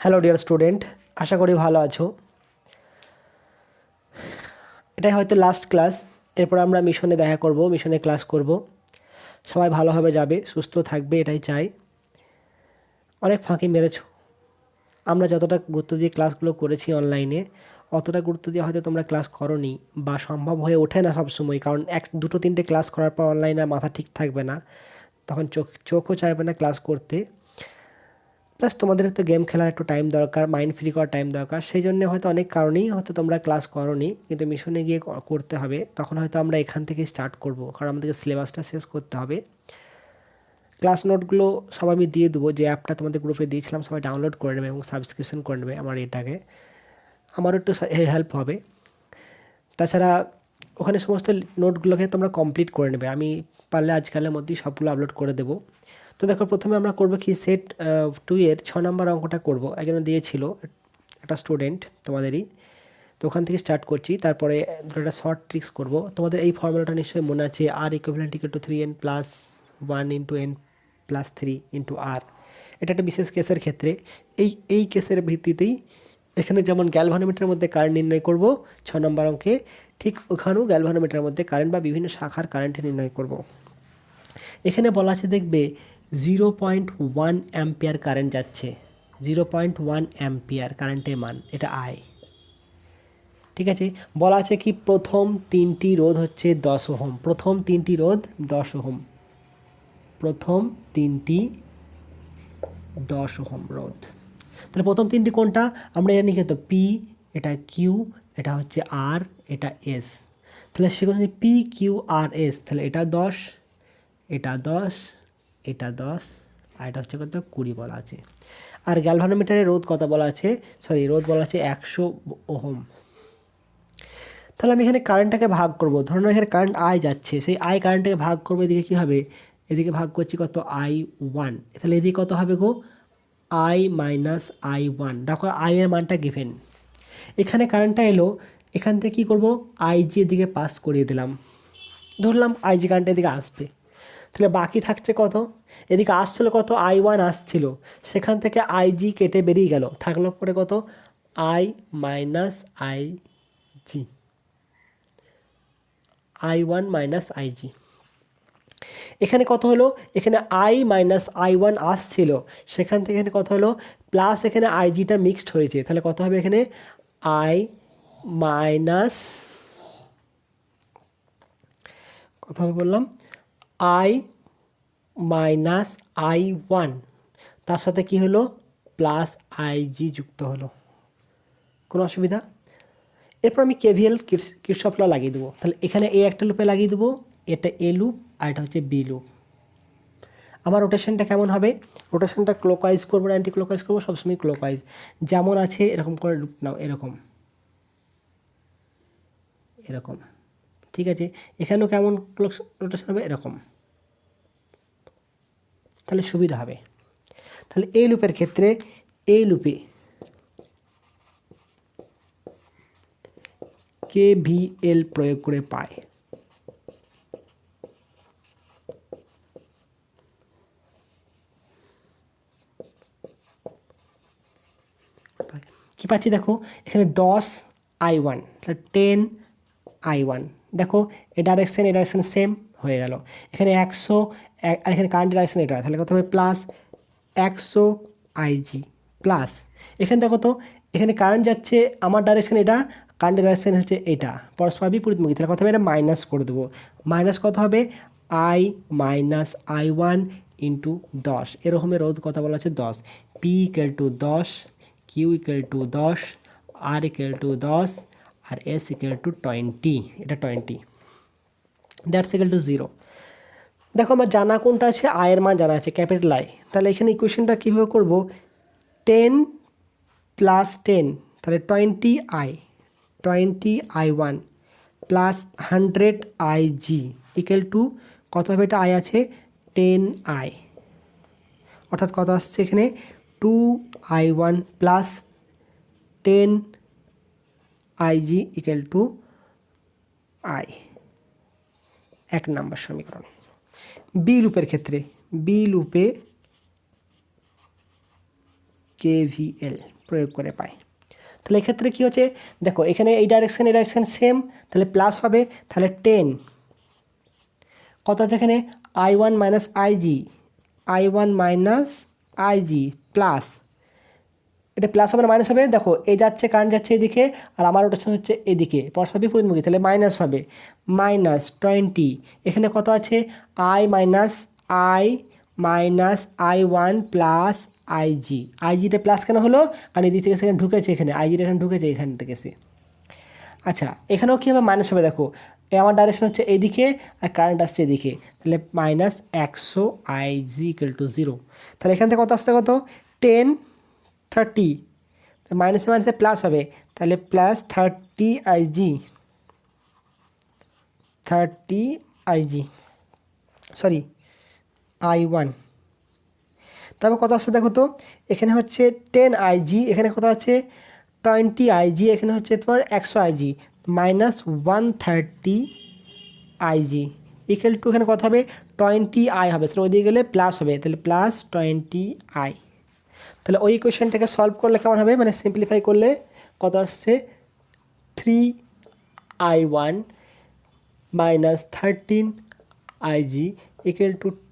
Hello dear student, আশা করি ভালো আছো। এটাই হয়তো লাস্ট ক্লাস। এরপর আমরা মিশনে দেখা করব, মিশনে ক্লাস করব। সবাই ভালোভাবে যাবে, সুস্থ থাকবে, এটাই চাই। অনেক ফাঁকি মেরেছো। আমরা যতটা গুরুত্ব দিয়ে ক্লাসগুলো করেছি অনলাইনে, অতটা গুরুত্ব দিয়ে হয়তো তোমরা ক্লাস করোনি বা সম্ভব হয়ে ওঠে না সবসময়, কারণ দুটো তিনটে ক্লাস করার পর অনলাইনে মাথা ঠিক থাকবে না, তখন চোখও চাইবে না ক্লাস করতে। প্লাস তোমাদের তো গেম খেলার একটু টাইম দরকার, মাইন্ড ফ্রি করার টাইম দরকার, সেই জন্য হয়তো অনেক কারণেই হয়তো তোমরা ক্লাস করোনি, কিন্তু মিশনে গিয়ে করতে হবে। তখন হয়তো আমরা এখান থেকে স্টার্ট করব, কারণ আমাদেরকে সিলেবাসটা শেষ করতে হবে। ক্লাস নোটগুলো সব আমি দিয়ে দেবো, যে অ্যাপটা তোমাদের গ্রুপে দিয়েছিলাম সবাই ডাউনলোড করে নেবে এবং সাবস্ক্রিপশন করে নেবে আমার এটাকে, আমারও একটু হেল্প হবে। তাছাড়া ওখানে সমস্ত নোটগুলোকে তোমরা কমপ্লিট করে নেবে, আমি পারলে আজকালের মধ্যেই সবগুলো আপলোড করে দেবো। তো দেখো, প্রথমে আমরা করব কি, সেট 2 এর 6 নম্বর অঙ্কটা করব। একজন দিয়েছিল, একটা স্টুডেন্ট তোমাদেরই, তো ওখান থেকে স্টার্ট করছি। তারপরে একটা শর্ট ট্রিক্স করব। তোমাদের এই ফর্মুলাটা নিশ্চয়ই মনে আছে, R equivalent equal to 3n plus 1 into n plus 3 into R. এটা একটা বিশেষ কেসের ক্ষেত্রে, এই কেসের ভিত্তিতেই এখানে যেমন গ্যালভানোমিটারের মধ্যে কারেন্ট নির্ণয় করব 6 নম্বর অঙ্কে, ঠিক ওখানেও গ্যালভানোমিটারের মধ্যে কারেন্ট বা বিভিন্ন শাখার কারেন্ট নির্ণয় করব। এখানে বলা আছে, দেখবে 0.1 অ্যাম্পিয়ার কারেন্ট যাচ্ছে, 0.1 অ্যাম্পিয়ার কারেন্টের মান, এটা আই। ঠিক আছে, বলা আছে কি প্রথম তিনটি রোধ হচ্ছে 10 ওহম, প্রথম তিনটি রোধ 10 ওহম, প্রথম তিনটি 10 ওহম রোধ। তাহলে প্রথম তিনটি কোনটা আমরা জানি, কিন্তু পি, এটা কিউ, এটা হচ্ছে আর, এটা এস। তাহলে সেখানে পি কিউ আর এস, তাহলে এটা 10, এটা 10, এটা 10, আর এটা হচ্ছে কত 20 বলা আছে। আর গ্যালভানোমিটারের রোধ কত বলা আছে, রোধ বলা আছে 100 ওহম। তাহলে আমি এখানে কারেন্টটাকে ভাগ করব, ধরুন এখানে কারেন্ট আই যাচ্ছে, সেই আই কারেন্টটাকে ভাগ করবো, এদিকে কী হবে, এদিকে ভাগ করছি কত I1, তাহলে এদিকে কত হবে গো, I মাইনাস I1। দেখো আই এর মানটা গিভেন, এখানে কারেন্টটা এলো, এখান থেকে কী করবো, আইজি এদিকে পাস করিয়ে দিলাম, ধরলাম আইজি কারেন্ট এদিকে আসবে। তাহলে বাকি থাকছে কত, এদিকে আসছিলো কত I1 আসছিল, সেখান থেকে আইজি কেটে বেরিয়ে গেল, থাকলো পরে কত I minus IG, I1 minus IG. এখানে কত হলো, এখানে I মাইনাস I1 আসছিল, সেখান থেকে এখানে কত হলো, প্লাস এখানে আইজিটা মিক্সড হয়েছে, তাহলে কত হবে এখানে I মাইনাস, কত হবে বললাম, I মাইনাস I1, তার সাথে কি হলো প্লাস আইজি যুক্ত হলো। কোনো অসুবিধা? এরপর আমি কেভিএল কিরশফ ল লাগিয়ে দেবো। তাহলে এখানে এ একটা লুপে লাগিয়ে দেবো, এটা এ লুপ আর এটা হচ্ছে বি লুপ। আমার রোটেশনটা কেমন হবে, রোটেশনটা ক্লকওয়াইজ করবো না অ্যান্টি ক্লকওয়াইজ করবো, সবসময় ক্লকওয়াইজ, যেমন আছে এরকম করে লুপ নাও, এরকম এরকম। ঠিক আছে, এখানেও কেমন রোটেশন হবে, এরকম, তাহলে সুবিধা হবে। তাহলে এই লুপের ক্ষেত্রে, এই লুপে কেভিএল প্রয়োগ করে পায়, কী পাচ্ছি দেখো, এখানে 10 I1, তাহলে 10 I1, দেখো এ ডাইরেকশান সেম হয়ে গেল। এখানে 100, আর এখানে কারেন্টের ডাইরেকশান এটা, তাহলে কত হবে প্লাস 100 আইজি প্লাস, এখানে দেখো তো এখানে কারেন্ট যাচ্ছে আমার ডাইরেকশান এটা, কারেন্টের ডাইরেকশান হচ্ছে এটা, পরস্পর বিপরীতমুখী, তাহলে কত হবে, এটা মাইনাস করে দেবো, মাইনাস কত হবে I মাইনাস I1 ইন্টু 10, এরকমের রোধ কথা বলা আছে 10, P equal to 10, Q equal to 10, R equal to 10, আর এস ইকুয়াল টু 20, এটা 20, দ্যাটস ইকুয়াল টু 0। দেখো আমার জানা কোনটা আছে, আয়ের মান জানা আছে, ক্যাপিটাল আই। তাহলে এখানে ইকুয়েশনটা কীভাবে করব, 10 প্লাস 10, তাহলে 20 I1 plus 100 IG equal to কত হবে, এটা আই আছে 10I, অর্থাৎ কত আসছে এখানে 2I1 plus 10IG equal to I, 1 নম্বর সমীকরণ। বি লুপের ক্ষেত্রে, বি লুপে কেভিএল প্রয়োগ করে পাই। তাহলে এক্ষেত্রে কী হচ্ছে দেখো, এখানে এই ডাইরেকশান সেম, তাহলে প্লাস হবে। তাহলে 10 কত আছে এখানে I1 মাইনাস আইজি প্লাস, এটা প্লাস হবে না মাইনাস হবে, দেখো এই যাচ্ছে কারেন্ট যাচ্ছে এদিকে আর আমার রোটেশন হচ্ছে এদিকে, পরস্পর বিপরীতমুখী, তাহলে মাইনাস হবে। -20 এখানে কত আছে I-I-1 প্লাস আইজিটা প্লাস কেন হলো, কারণ এদিক থেকে সেখানে ঢুকেছে, এখানে আইজিটা এখানে ঢুকেছে এখান থেকে সে। আচ্ছা এখানেও কী হবে মাইনাস হবে, দেখো আমার ডাইরেকশন হচ্ছে এদিকে আর কারেন্ট আসছে এদিকে, তাহলে -100 IG = 0। তাহলে এখান থেকে কত আসছে, কত 10 30, মাইনাসে মাইনাসে প্লাস হবে, তাহলে +30 IG সরি I1। তারপর কত আসছে দেখো তো, এখানে হচ্ছে 10 IG, এখানে কত আছে 20 IG, এখানে হচ্ছে তোমার 100 IG, -130 IG = এখানে কত হবে 20I হবে, তাহলে ওইদিকে গেলে প্লাস হবে, তাহলে +20I। তাহলে ওই ইকুয়েশনটাকে সলভ করলে কেমন হবে, মানে সিম্পলিফাই করলে কত আসছে 3I1 - 13 IG =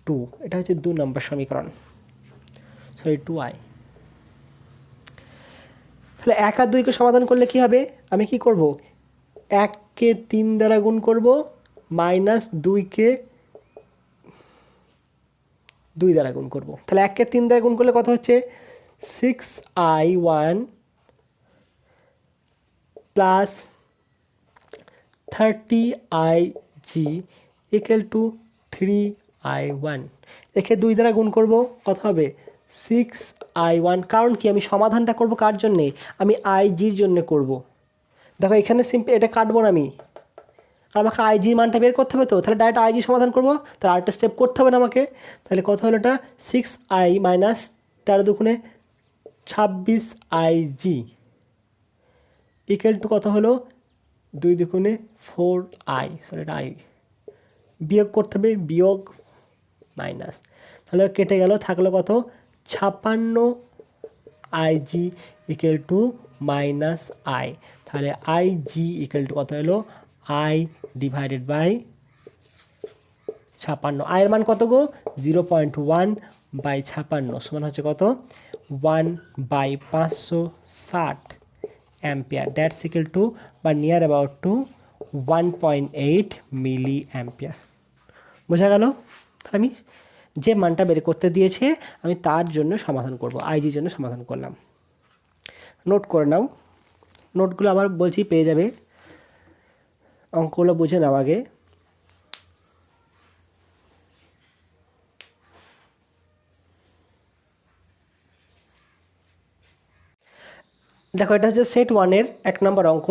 2। এটা হচ্ছে 2 নম্বর সমীকরণ, সরি 2I। তাহলে 1 আর 2কে সমাধান করলে কি হবে, আমি কি করব 1কে 3 দ্বারা গুণ করব, -2কে 2 দ্বারা গুণ করব। তাহলে 1কে 3 দ্বারা গুণ করলে কত হচ্ছে 6I1 প্লাস 30IG = 3I1। একে 2 দ্বারা গুণ করব, কত হবে 6I1। কারণ কি আমি সমাধানটা করব কার জন্যে, আমি আইজির জন্য করব। দেখো এখানে সিম্পল এটা কাটবো না আমি, কারণ আমাকে আইজির মানটা বের করতে হবে, তো তাহলে ডাইরেক্ট আইজি সমাধান করব, তাহলে আরেকটা স্টেপ করতে হবে না আমাকে। তাহলে কত হলো এটা 6I - 13 দুগুণে 26 IG = কত হলো 2 দুগুণে 4I, সরি এটা I, বিয়োগ করতে হবে, বিয়োগ মাইনাস, তাহলে কেটে গেল, থাকলো কত 56 IG = -I। তাহলে IG = কত হলো I/56। I এর মান কত গো 0.1/56 সমান হচ্ছে কত 1/560 অ্যাম্পিয়ার, দ্যাটস = বা near about to 1.8 milli ampere. বোঝা গেল? তাহলে আমি যে মানটা বের করতে দিয়েছে আমি তার জন্য সমাধান করব, আইজির জন্য সমাধান করলাম। নোট করে নাও, নোটগুলো আবার বলছি পেয়ে যাবে, অঙ্কগুলো বুঝে নাও আগে। দেখো এটা হচ্ছে সেট 1-এর 1 নম্বর অঙ্ক।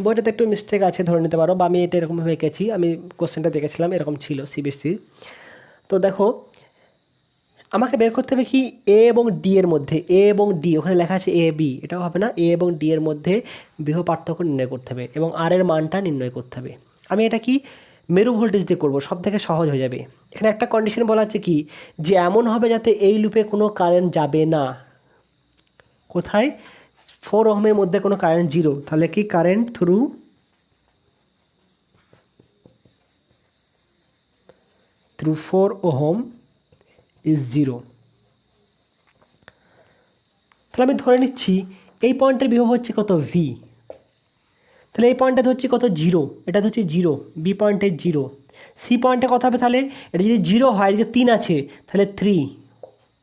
বইটাতে একটু মিস্টেক আছে ধরে নিতে পারো, বা আমি এটা এরকমভাবে এঁকেছি, আমি কোশ্চেনটা দেখেছিলাম এরকম ছিল সিবিএসসি। তো দেখো আমাকে বের করতে হবে কি এ এবং ডি এর মধ্যে, এ এবং ডি ওখানে লেখা আছে এ বি, এটাও হবে না, এ এবং ডি এর মধ্যে বিভব পার্থক্য নির্ণয় করতে হবে এবং আর এর মানটা নির্ণয় করতে হবে। আমি এটা কি মেরু ভোল্টেজ দিয়ে করবো, সব থেকে সহজ হয়ে যাবে। এখানে একটা কন্ডিশন বলা আছে কি, যে এমন হবে যাতে এই লুপে কোনো কারেন্ট যাবে না। কোথায় 4 ওহমের মধ্যে কোনো কারেন্ট 0, তাহলে কি কারেন্ট থ্রু 4 ওহম ইজ 0। তাহলে আমি ধরে নিচ্ছি এই পয়েন্টের বিভব হচ্ছে কত ভি, তাহলে এই পয়েন্টটা ধরছি কত 0, এটা ধরছি 0, বি পয়েন্টের 0, সি পয়েন্টে কত হবে, তাহলে এটা যদি 0 হয়, এদিকে 3 আছে তাহলে 3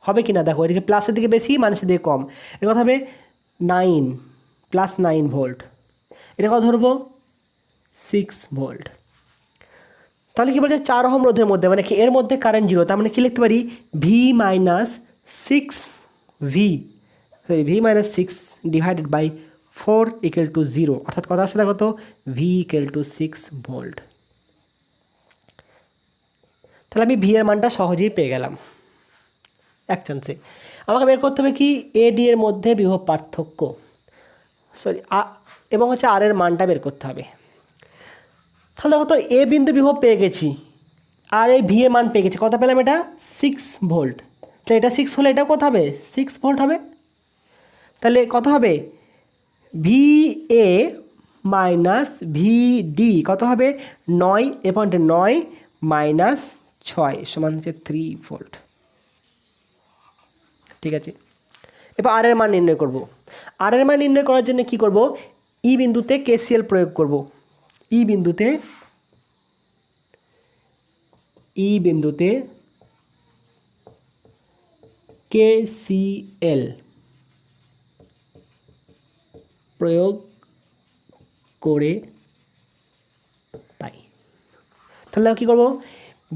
হবে কি না, দেখো এদিকে প্লাসের দিকে বেশি মাইনাসের দিকে কম, এটা কত হবে 9 +9 ভোল্ট, এটা কত ধরবো 6 ভোল্ট। তাহলে কি বলছে 4 ওহম রোধের মধ্যে, মানে কি এর মধ্যে কারেন্ট 0, তার মানে কি লিখতে পারি V -6 V, V -6 divided by 4 = 0, অর্থাৎ কথা আসছে দেখো তো ভি = 6 ভোল্ট। তাহলে আমি ভি এর মানটা সহজেই পেয়ে গেলাম এক চান্সে। আমাকে বের করতে হবে কি এ ডি এর মধ্যে বিভব পার্থক্য, সরি এবং হচ্ছে আর এর মানটা বের করতে হবে। তাহলে দেখো তো এ বিন্দু বিভব পেয়ে গেছি আর এই ভি এর মান পেয়ে গেছি, কত পেলাম এটা 6 ভোল্ট, তাহলে এটা 6 হলে এটাও কত হবে 6 ভোল্ট হবে। তাহলে কত হবে V A minus V D কত হবে 9 এ পয়েন্টে 9 মাইনাস 6 সমান হচ্ছে 3 ভোল্ট। ঠিক আছে, এবার আর এর মান নির্ণয় করব। আর এর মান নির্ণয় করার জন্য কি করব, ই বিন্দুতে কেসিএল প্রয়োগ করব। ই বিন্দুতে কেসিএল প্রয়োগ করে পাই। তাহলে কি করব,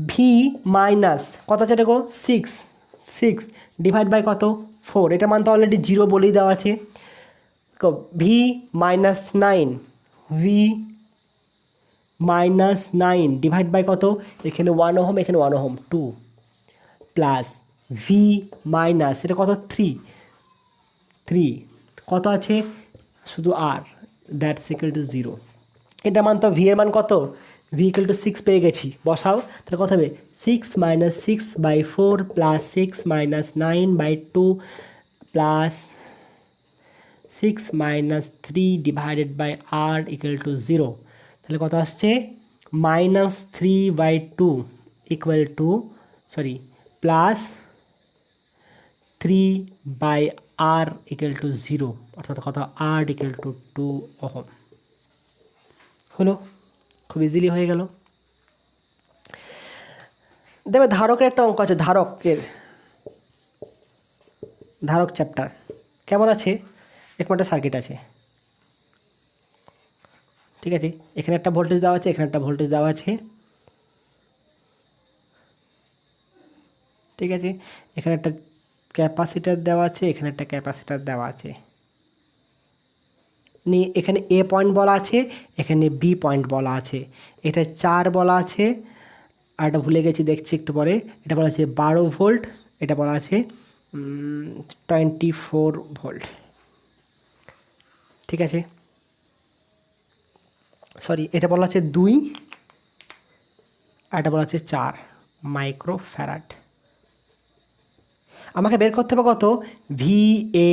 ভি মাইনাস কত আছে দেখো 6 ডিভাইড বাই কত 4, এটা মান তো অলরেডি 0 বলেই দেওয়া আছে। V minus 9 V minus 9 divide by কত, এখানে 1 ওহম এখানে 1 ওহম 2 প্লাস ভি মাইনাস এটা কত 3 কত আছে শুধু আর, দ্যাটস ইকুয়াল টু 0। এটা মান তো ভি এর মান কত, ভি ইকুয়াল টু 6 পেয়ে গেছি, বসাও। তাহলে কত হবে 6 minus 6/4 plus 6 minus 9/2 plus 6 minus 3 divided by R equal to 0। তাহলে কত আসছে -3/2 equal to plus 3/r equal to 0, অর্থাৎ কত r ইকুয়াল টু 2 ওহম। হলো, খুব ইজিলি হয়ে গেল। দেখবে ধারকের একটা অঙ্ক আছে, ধারক চ্যাপ্টার কেমন আছে, একটা সার্কিট আছে। ঠিক আছে, এখানে একটা ভোল্টেজ দেওয়া আছে, এখানে একটা ভোল্টেজ দেওয়া আছে। ঠিক আছে, এখানে একটা ক্যাপাসিটার দেওয়া আছে, এখানে একটা ক্যাপাসিটার দেওয়া আছে। এখানে এ পয়েন্ট বলা আছে, এখানে বি পয়েন্ট বলা আছে, এটা 4 বলা আছে, আর এটা ভুলে গেছি দেখছি একটু পরে, এটা বলা আছে 12 ভোল্ট, এটা বলা আছে 24 ভোল্ট। ঠিক আছে, এটা বলা আছে 2, আর এটা বলা আছে 4 মাইক্রোফ্যারাড। আমাকে বের করতে হবে কত, ভি এ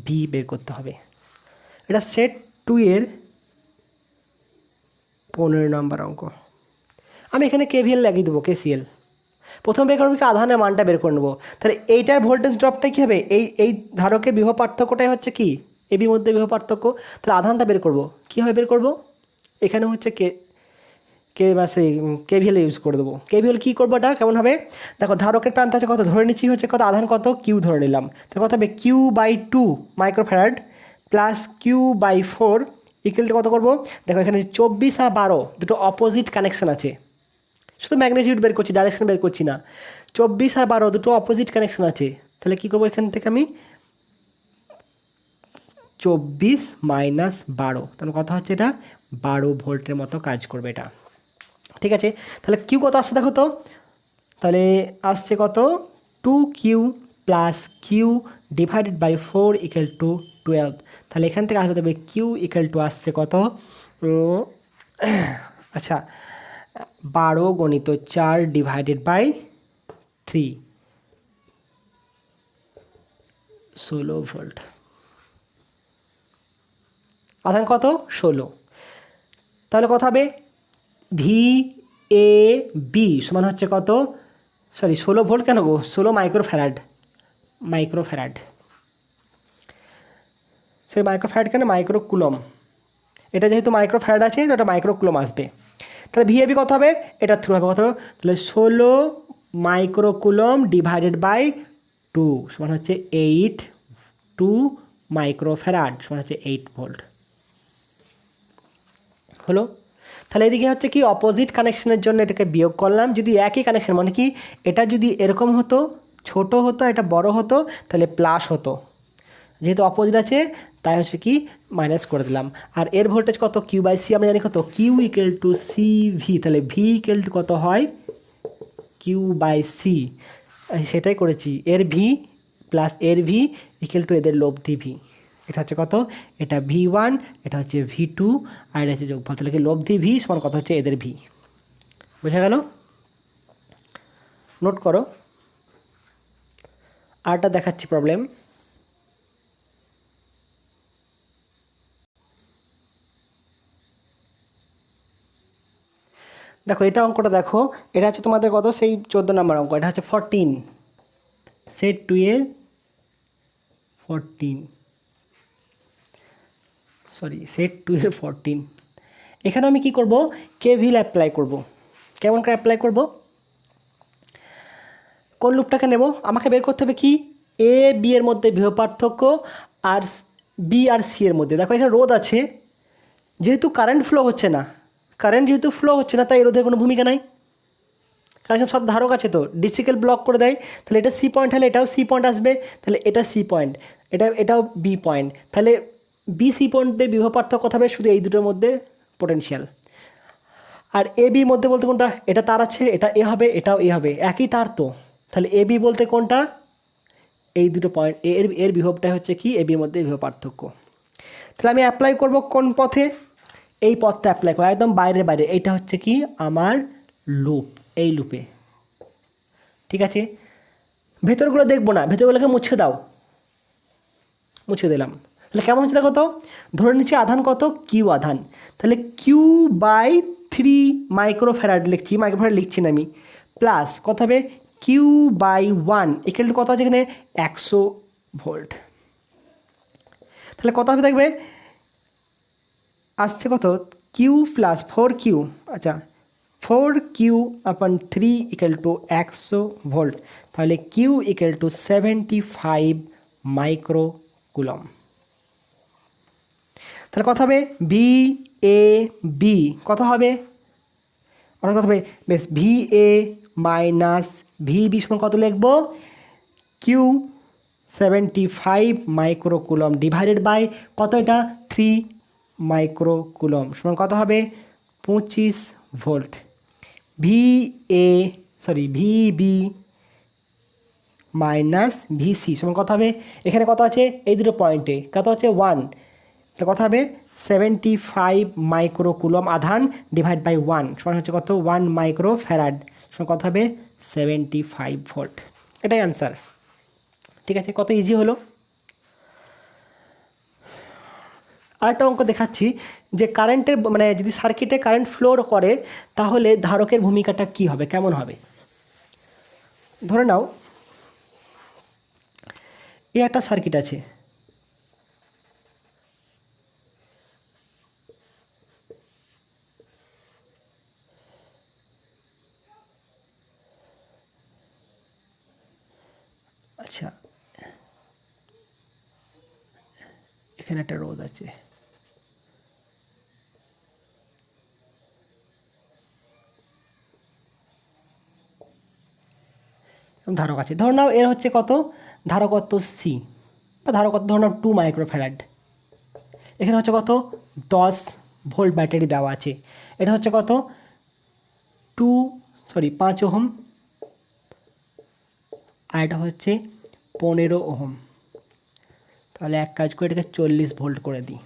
বি বের করতে হবে। এটা সেট 2 এর 15 নম্বর অঙ্ক। আমি এখানে কেভিএল লাগিয়ে দেবো, কেসিএল। প্রথম বের করবো কি, আধানের মানটা বের করে নেবো। তাহলে এইটার ভোল্টেজ ড্রপটা কী হবে, এই ধারকের বিভব পার্থক্যটাই হচ্ছে কি, এবির মধ্যে বিভব পার্থক্য। তাহলে আধানটা বের করবো, কীভাবে বের করবো, এখানে হচ্ছে কেভিএল ইউজ করে দেবো। কেভিএল কী করবো, এটা কেমন হবে দেখো, ধারকের প্রান্ত আছে কত, ধরে নিচ্ছি হচ্ছে কত, আধান কত কিউ ধরে নিলাম। তাহলে কত হবে Q/2 microfarad plus Q/4 equal to কত করবো, দেখো এখানে 24 আর 12 দুটো অপোজিট কানেকশান আছে, শুধু ম্যাগনিটিউড বের করছি, ডাইরেকশন বের করছি না। 24 আর 12 দুটো অপোজিট কানেকশান আছে। তাহলে কী করবো, এখান থেকে আমি 24 মাইনাস 12, তাহলে কত হচ্ছে, এটা 12 ভোল্টের মতো কাজ করবে এটা। ঠিক আছে, তাহলে কিউ কত আসছে দেখো তো, তাহলে আসছে কত 2Q plus Q divided by 4 equal to 12। তাহলে এখান থেকে আসবে তবে কিউ ইকুয়াল টু আসছে কত, আচ্ছা 12 গণিত 4 ডিভাইডেড বাই 3, 16 ভোল্ট। আধান কত 16। তাহলে কত হবে ভি এ বি সমান হচ্ছে কত, 16 ভোল্ট কেন গো, 16 মাইক্রোফ্যারাড, মাইক্রোফ্যারাড কেন, মাইক্রোকুলম। এটা যেহেতু মাইক্রোফ্যারাড আছে তো এটা মাইক্রোকুলম আসবে। তাহলে ভিএবি কত হবে, এটা থ্রু হবে কত, তাহলে 16 মাইক্রোকুলম ডিভাইডেড বাই 2 সমান হচ্ছে 2 মাইক্রোফ্যারাড সমান হচ্ছে 8 ভোল্ট। হলো, তাহলে এদিকে হচ্ছে কি অপোজিট কানেকশনের জন্য এটাকে বিয়োগ করলাম। যদি একই কানেকশন মানে কি, এটা যদি এরকম হতো ছোট হতো, এটা বড় হতো, তাহলে প্লাস হতো, যেহেতু অপোজিট আছে তাই হচ্ছে কি মাইনাস করে দিলাম। আর এর ভোল্টেজ কত, Q/C আমরা জানি কত, কিউ ইকুয়াল টু CV, তাহলে ভি ইকুয়াল টু কত হয় Q/C, সেটাই করেছি, এর ভি প্লাস এর ভি ইকুয়াল টু এদের লব্ধি ভি। এটা হচ্ছে কত, এটা V1, এটা হচ্ছে V2, আর এটা হচ্ছে যোগফল, তাহলে কি লব্ধি ভি সমান কত হচ্ছে এদের ভি। বোঝা গেল, নোট করো। আরটা দেখাচ্ছি প্রবলেম। দেখো এটা অঙ্কটা দেখো, এটা হচ্ছে তোমাদের কত, সেই 14 নম্বর অঙ্ক, এটা হচ্ছে 14, সেট 2 এর 14, সরি সেট 2 এর 14। এখানে আমি কি করব, কেভিএল অ্যাপ্লাই করব। কেমন করে অ্যাপ্লাই করব, কোন লুপটাকে নেব, আমাকে বের করতে হবে কি এ বি এর মধ্যে বিভব পার্থক্য আর বি আর সি এর মধ্যে। দেখো এখানে রোধ আছে, যেহেতু কারেন্ট ফ্লো হচ্ছে না, কারেন্ট যেহেতু ফ্লো হচ্ছে না তাই রোধের কোনো ভূমিকা নাই, কারণ এখানে সব ধারক আছে, তো ডিসিকেল ব্লক করে দেয়, তাহলে এটা সি পয়েন্ট হলে এটাও সি পয়েন্ট আসবে, তাহলে এটা সি পয়েন্ট, এটাও বি পয়েন্ট, তাহলে বি সি পয়েন্টে বিভব পার্থক্য কথা হবে শুধু এই দুটোর মধ্যে পোটেনশিয়াল। আর এ বির মধ্যে বলতে কোনটা, এটা তার আছে, এটা এ হবে, এটাও এ হবে, একই তার তো, তাহলে এ বি বলতে কোনটা, এই দুটো পয়েন্ট এর বিভবটা হচ্ছে কি এ বির মধ্যে বিভব পার্থক্য। তাহলে আমি অ্যাপ্লাই করব কোন পথে, এই পথটা অ্যাপ্লাই করব, একদম বাইরে বাইরে, এইটা হচ্ছে কি আমার লুপ, এই লুপে, ঠিক আছে। ভেতরগুলো দেখবো না, ভেতরগুলোকে মুছে দাও, মুছে দিলাম। তাহলে কেমন হচ্ছে দেখো তো, ধরে নিচ্ছি আধান কত, কিউ আধান, তাহলে কিউ বাই 3 মাইক্রোফ্যারাড লিখছি, মাইক্রোফ্যারাড লিখছি না আমি, প্লাস কত হবে কিউ বাই 1 ইকুয়াল টু কত আছে এখানে 100 ভোল্ট। তাহলে কত হবে দেখবে, আসছে কত, কিউ প্লাস 4Q, আচ্ছা 4Q upon 3 equal to 100 volt, তাহলে Q equal to 75 micro coulomb. তাহলে কত হবে ভি এ বি, কত হবে অর্থাৎ কত হবে, বেশ V A minus V B সমান কত লিখব, Q 75 micro coulomb divided by কত, এটা 3 মাইক্রো কুলম সমান কত হবে 25 volt. V A sorry V B minus V C সমান কত হবে, এখানে কত আছে এই দুটো পয়েন্টে কত হচ্ছে 1, তাহলে কত হবে 75 মাইক্রো কুলম আধান ডিভাইড বাই 1 সমান হচ্ছে কত 1 মাইক্রো ফ্যারাড সমান কত হবে 75 ভোল্ট। এটাই আনসার, ঠিক আছে, কত ইজি হলো। আরেকটা অঙ্ক দেখাচ্ছি যে কারেন্টের মানে যদি সার্কিটে কারেন্ট ফ্লো করে তাহলে ধারকের ভূমিকাটা কি হবে, কেমন হবে। ধরে নাও এই একটা সার্কিট আছে, আচ্ছা এখানে একটা রোধ আছে, ধারক আছে, ধর নাও এর হচ্ছে কত ধারকত্ব সি, বা ধারকত্ব ধর নাও 2 মাইক্রোফ্যারাড, এখানে হচ্ছে কত 10 ভোল্ট ব্যাটারি দেওয়া আছে, এটা হচ্ছে কত 5 ওহম, আর এটা হচ্ছে 15 ওহম, তাহলে এক কাজ করে এটাকে 40 ভোল্ট করে দিই।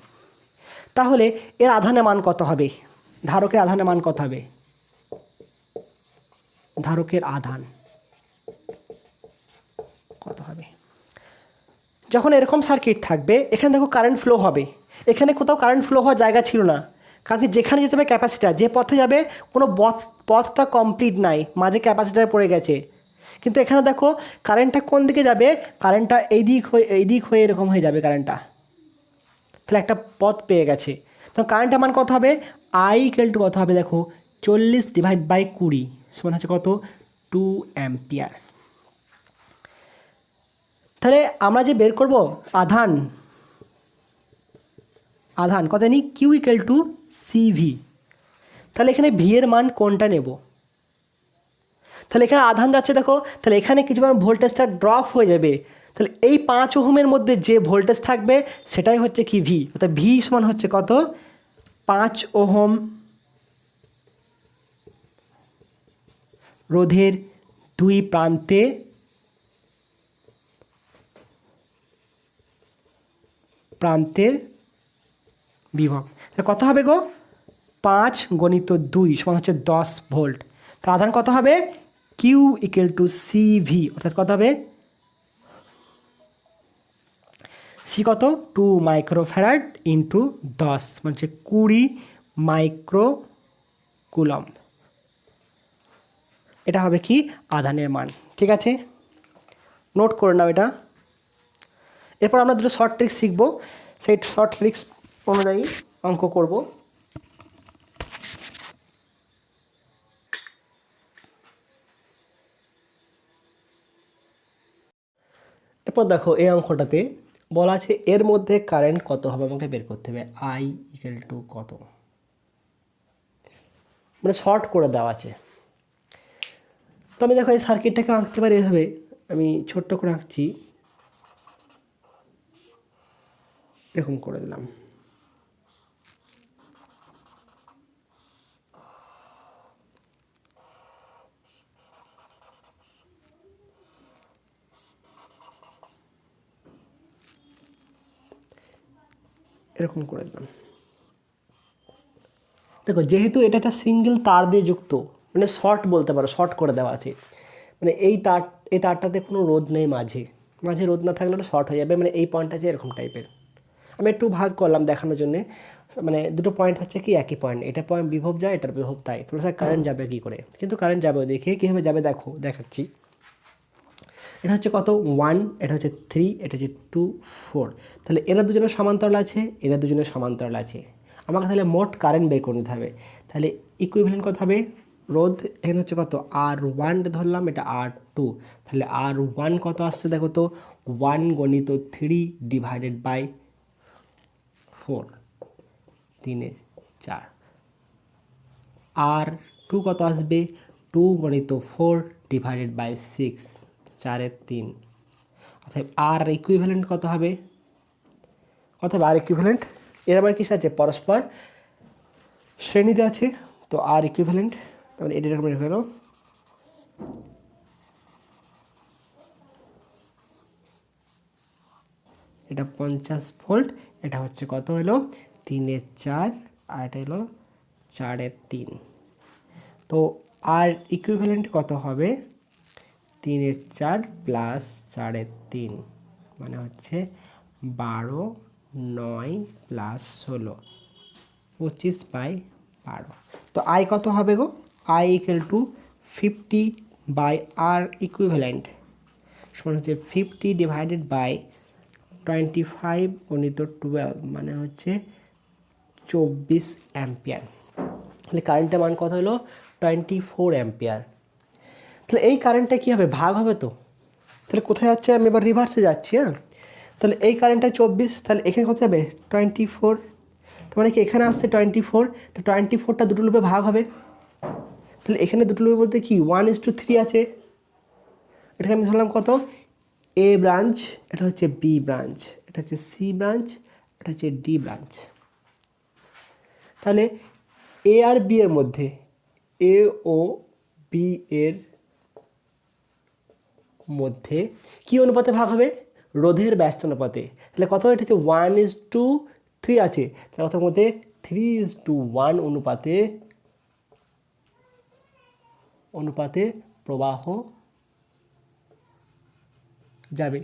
তাহলে এর আধানের মান কত হবে, ধারকের আধানের মান কত হবে, ধারকের আধান কত হবে, যখন এরকম সার্কিট থাকবে এখানে দেখো কারেন্ট ফ্লো হবে, এখানে কোথাও কারেন্ট ফ্লো হওয়ার জায়গা ছিল না, কারণ কি যেখানে যেতে হবে ক্যাপাসিটার, যে পথে যাবে কোনো পথটা কমপ্লিট নাই, মাঝে ক্যাপাসিটার পড়ে গেছে, কিন্তু এখানে দেখো কারেন্টটা কোন দিকে যাবে, কারেন্টটা এই দিক হয়ে এরকম হয়ে যাবে কারেন্টটা, তাহলে একটা পথ পেয়ে গেছে। তো কারেন্টের মান কত হবে, আই ইকুয়াল টু কত হবে দেখো 40 ডিভাইড বাই 20 সমান হচ্ছে কত 2 অ্যাম্পিয়ার। তাহলে আমরা যে বের করব আধান, আধান কত জানি কিউ ইকুয়াল টু সিভি, তাহলে এখানে ভি এর মান কোনটা নেব, তাহলে এখানে আধান যাচ্ছে দেখো, তাহলে এখানে কিছু ভোল্টেজটা ড্রপ হয়ে যাবে, তাহলে এই 5 ওহমের মধ্যে যে ভোল্টেজ থাকবে সেটাই হচ্ছে কি ভি, অর্থাৎ ভি সমান হচ্ছে কত 5 ওহম রোধের দুই প্রান্তে প্রান্তের বিভব, কত হবে গো 5 গণিত 2 সমান হচ্ছে 10 ভোল্ট, তো আধান কত হবে কিউ ইকুয়াল টু সিভি, অর্থাৎ কত হবে সি কত 2 মাইক্রোফ্যারাড ইন্টু 10 মানে হচ্ছে 20 মাইক্রো কুলম। এটা হবে কি আধানের মান। ঠিক আছে, নোট করে নাও এটা। এরপর আমরা দুটো শর্ট ট্রিক্স শিখব, সেই শর্ট ট্রিক্স অনুযায়ী অঙ্ক করব। এরপর দেখো এই অঙ্কটাতে বলা আছে এর মধ্যে কারেন্ট কত হবে আমাকে বের করতে হবে, আই ইকুয়াল টু কত, মানে শর্ট করে দেওয়া আছে। তো আমি দেখো এই সার্কিটটাকে আঁকতে পারি এভাবে, আমি ছোট্ট করে আঁকছি, এরকম করে দিলাম। এরকম করে দিলাম। দেখো যেহেতু এটা একটা সিঙ্গেল তার দিয়ে যুক্ত, মানে শর্ট বলতে পারো, শর্ট করে দেওয়া আছে, মানে এই তারটাতে কোনো রোধ নেই, মাঝে মাঝে রোধ না থাকলে ওটা শর্ট হয়ে যাবে, মানে এই পয়েন্ট আছে এরকম টাইপের। আমি একটু ভাগ করলাম দেখানোর জন্যে, মানে দুটো পয়েন্ট হচ্ছে কি একই পয়েন্ট, এটা পয়েন্ট বিভব যায়, এটার বিভব তাই, তো কারেন্ট যাবে কী করে, কিন্তু কারেন্ট যাবে, দেখে কীভাবে যাবে দেখো দেখাচ্ছি। এটা হচ্ছে কত 1, এটা হচ্ছে 3, এটা হচ্ছে 2, 4, তাহলে এরা দুজনের সমান্তরাল আছে, এরা দুজনের সমান্তরাল আছে, আমাকে তাহলে মোট কারেন্ট বের করে নিতে হবে। তাহলে ইকুইভ্যালেন্ট কত হবে, রোধ এখানে হচ্ছে কত R1 ধরলাম, এটা R2, তাহলে R1 কত আসছে দেখো তো, 1 গণিত 3 ডিভাইডেড বাই 4, 3 4, R2 কত আসবে 2 গণিত 4 ডিভাইডেড বাই 6, 4 3, অর্থাৎ আর ইকুইভ্যালেন্ট কত হবে, আর ইকুইভ্যালেন্ট এর আবার কিসে আছে, পরস্পর শ্রেণীতে আছে, তো আর ইকুইভ্যালেন্ট, তাহলে এটা এরকম রেখে দাও, এটা 50 ভোল্ট, এটা হচ্ছে কত হলো 3 4, আর এটা হলো 4 3, তো আর ইকুইভ্যালেন্ট কত হবে 3 4 প্লাস 4 3, মানে হচ্ছে 12 9 প্লাস 16, 25/12। তো আই কত হবে গো, I equal to 50 by R equivalent সমান হচ্ছে 50 ডিভাইডেড বাই 25 গণিত 12, মানে হচ্ছে 24 অ্যাম্পিয়ার। তাহলে কারেন্টের মান কত হলো 24 অ্যাম্পিয়ার। তাহলে এই কারেন্টটা কী হবে, ভাগ হবে তো, তাহলে কোথায় যাচ্ছে, আমি এবার রিভার্সে যাচ্ছি। হ্যাঁ, তাহলে এই কারেন্টটা 24, তাহলে এখানে কত যাবে 24, তো মানে কি এখানে আসছে 24, তো 24টা দুটো লুপে ভাগ হবে, তাহলে এখানে দুটো লুপে বলতে কি 1:3 আছে, এটাকে আমি ধরলাম কত এ ব্রাঞ্চ, এটা হচ্ছে বি ব্রাঞ্চ, এটা হচ্ছে সি ব্রাঞ্চ, এটা হচ্ছে ডি ব্রাঞ্চ। তাহলে এ আর বি এর মধ্যে, এ ও বি এর মধ্যে কি অনুপাতে ভাগ হবে, রোধের ব্যস্ত অনুপাতে। তাহলে কত, এটা হচ্ছে 1:3 আছে, তাহলে কথার মধ্যে 3:1 অনুপাতে প্রবাহ যাবে।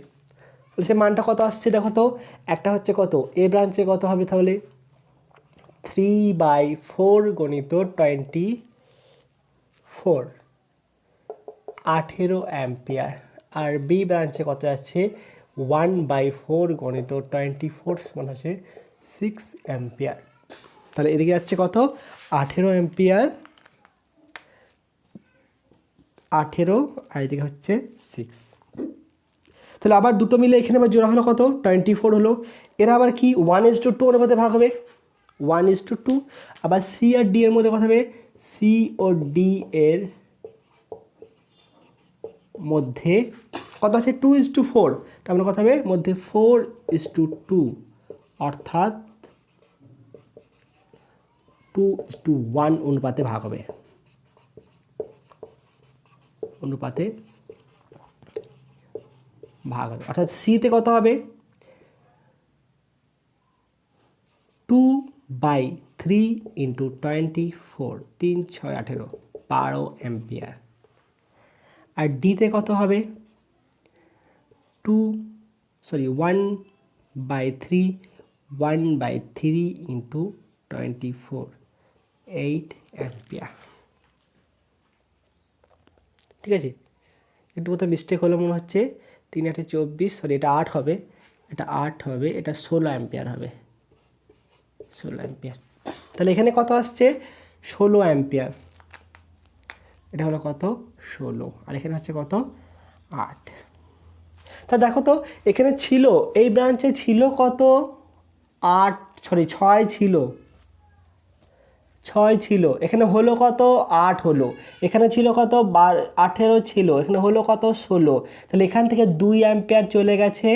তাহলে সে মানটা কত আসছে দেখো তো, একটা হচ্ছে কত এ ব্রাঞ্চে কত হবে, তাহলে 3/4 গণিত 24, 18 অ্যাম্পিয়ার, আর বি ব্রাঞ্চে কত যাচ্ছে 1/4 গণিত 24 মানে হচ্ছে 6 অ্যাম্পিয়ার। তাহলে এদিকে যাচ্ছে কত 18 অ্যাম্পিয়ার, 18, আর এদিকে হচ্ছে 6। তাহলে আবার দুটো মিলে এখানে আবার জোড়া হলো কত 24 হলো, এরা আবার কি 1:2 অনুপাতে ভাগ হবে, 1:2। আবার সি আর ডি এর মধ্যে কথা হবে, সি ও ডি এর মধ্যে কত আছে 2:4, তার মানে কথা হবে মধ্যে 4:2, অর্থাৎ 2:1 অনুপাতে ভাগ হবে, অনুপাতে ভাগ হবে, অর্থাৎ সিতে কত হবে 2/3 ইন্টু 24, 3 6 18, 12 অ্যাম্পিয়ার। আর ডিতে কত হবে 1/3 ইন্টু 24, 8 অ্যাম্পিয়ার। ঠিক আছে, একটু কোথাও মিস্টেক হলো মনে হচ্ছে। 3 8 24, সরি এটা 8 হবে, এটা 8 হবে, এটা 16 অ্যাম্পিয়ার হবে, 16 অ্যাম্পিয়ার। তাহলে এখানে কত আসছে? 16 অ্যাম্পিয়ার। এটা হলো কত? 16, আর এখানে হচ্ছে কত? 8। তা দেখো তো এখানে ছিল, এই ব্রাঞ্চে ছিল কত? 8, সরি 6 ছিল, 6 ছিল, এখানে হলো কত? 8 হলো। এখানে ছিল কত? 18 ছিল, এখানে হলো কত? 16। তাহলে এখান থেকে 2 অ্যাম্পিয়ার চলে গেছে,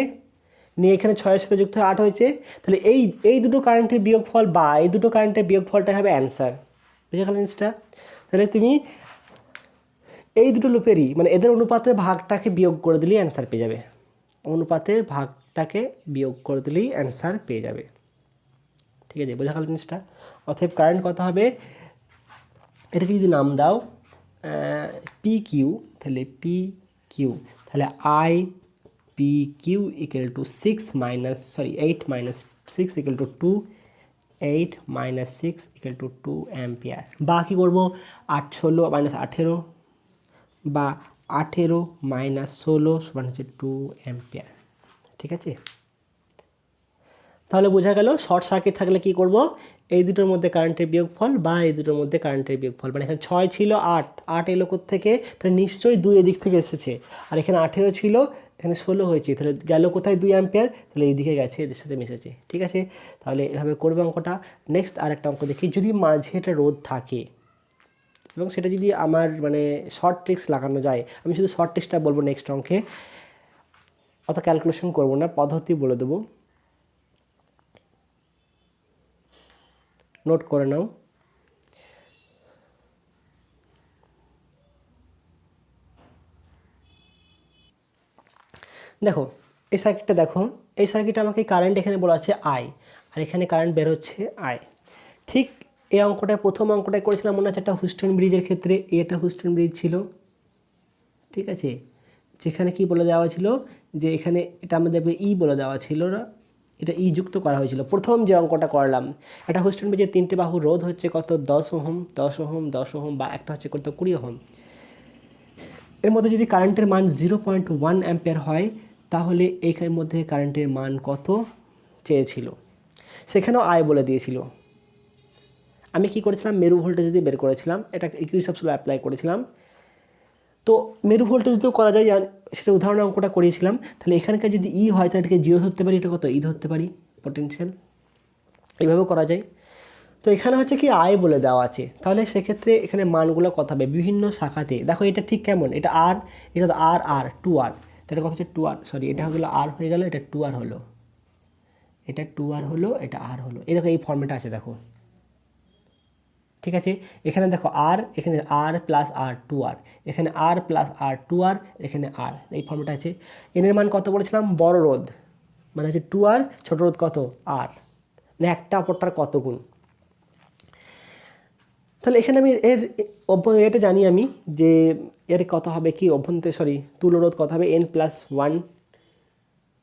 নিয়ে এখানে 6 এর সাথে যুক্ত হয়ে 8 হয়েছে। তাহলে এই দুটো কারেন্টের বিয়োগফল বা এই দুটো কারেন্টের বিয়োগফলটা হবে অ্যান্সার। বুঝে গেল জিনিসটা? তাহলে তুমি এই দুটো লুপেরই মানে এদের অনুপাতের ভাগটাকে বিয়োগ করে দিলেই অ্যান্সার পেয়ে যাবে। অনুপাতের ভাগটাকে বিয়োগ করে দিলেই অ্যান্সার পেয়ে যাবে। ঠিক আছে, বোঝা গেল জিনিসটা? অতএব কারেন্ট কত হবে? এটাকে যদি নাম দাও পি কিউ, তাহলে পি কিউ, তাহলে I P Q equal to 8 minus 6 equal to 2, 8 minus 6 equal to 2 ampere. বা কী করবো? 8 16 মাইনাস 18, বা 18 মাইনাস 16 সমান হচ্ছে 2 অ্যাম্পিয়ার। ঠিক আছে, তাহলে বোঝা গেল শর্ট সার্কিট থাকলে কি করব? এই দুটোর মধ্যে কারেন্টের বিয়োগফল বা এই দুটোর মধ্যে কারেন্টের বিয়োগফল, মানে এখানে 6 ছিল 8 এলো থেকে, তাহলে নিশ্চয়ই 2 এদিক থেকে এসেছে, আর এখানে 18 ছিল, এখানে 16 হয়েছে, তাহলে গেল কোথায়? 2 অ্যাম্পিয়ার, তাহলে এইদিকে গেছে, এদের সাথে মিশেছে। ঠিক আছে, তাহলে এভাবে করবে অঙ্কটা। নেক্সট আরেকটা অঙ্ক দেখি, যদি মাঝে একটা রোধ থাকে এবং সেটা যদি আমার মানে শর্ট ট্রিক্স লাগানো যায়, আমি শুধু শর্ট ট্রিক্সটা বলবো নেক্সট অঙ্কে, অত ক্যালকুলেশন করবো না, পদ্ধতি বলে দেবো, নোট করে নাও। দেখো এই সার্কিটটা দেখো, এই সার্কিটে আমাকে কারেন্ট এখানে বলা আছে আই, আর এখানে কারেন্ট বের হচ্ছে আই। ঠিক এই অঙ্কটায় প্রথম অঙ্কটায় করেছিলাম মনে হচ্ছে একটা হুস্টন ব্রিজের ক্ষেত্রে, এটা হুস্টন ব্রিজ ছিল। ঠিক আছে, যেখানে কি বলে দেওয়া ছিল যে এখানে এটা আমাদের ই বলে দেওয়া ছিল না, এটা ই যুক্ত করা হয়েছিল প্রথম যে অঙ্কটা করলাম। একটা হুস্টন ব্রিজের 3টে বাহু রোধ হচ্ছে কত? 10 ওহম, 10 ওহম, 10 ওহম, বা একটা হচ্ছে কত? 20 ওহম। এর মধ্যে যদি কারেন্টের মান 0.1 অ্যাম্পিয়ার হয়, তাহলে এইখানের মধ্যে কারেন্টের মান কত চেয়েছিল, সেখানেও আয় বলে দিয়েছিল। আমি কি করেছিলাম? মেরু ভোল্টেজ দিয়ে বের করেছিলাম, এটা ইকুইভ্যালেন্স রুল অ্যাপ্লাই করেছিলাম। তো মেরু ভোল্টেজ দিয়েও করা যায়, সেটা উদাহরণে অঙ্কটা করিয়েছিলাম। তাহলে এখানকার যদি ই হয় তাহলে এটাকে 0 ধরতে পারি, এটা কত? ই ধরতে পারি, পটেনশিয়াল। এইভাবেও করা যায়। তো এখানে হচ্ছে কি আয় বলে দেওয়া আছে, তাহলে সেক্ষেত্রে এখানে মানগুলো কত হবে? বিভিন্ন শাখাতে দেখো, এটা ঠিক কেমন? এটা আর, এটা তো আর 2R, তাহলে কত হচ্ছে? 2R, সরি এটা হলো আর হয়ে গেল, এটা 2R হলো, এটা 2R হলো, এটা আর হলো। এই দেখো এই ফর্মেটটা আছে দেখো। ঠিক আছে, এখানে দেখো আর, এখানে আর প্লাস আর 2R, এখানে আর প্লাস আর 2R, এখানে আর, এই ফর্মেটটা আছে। এনের মান কত বলেছিলাম? বড় রোধ মানে হচ্ছে 2R, ছোট রোধ কত? আর, মানে একটা অপরটার কত গুণ। তাহলে এখানে আমি এটা জানি আমি যে এর কত হবে কি তুল্যরোধ কত হবে? n+1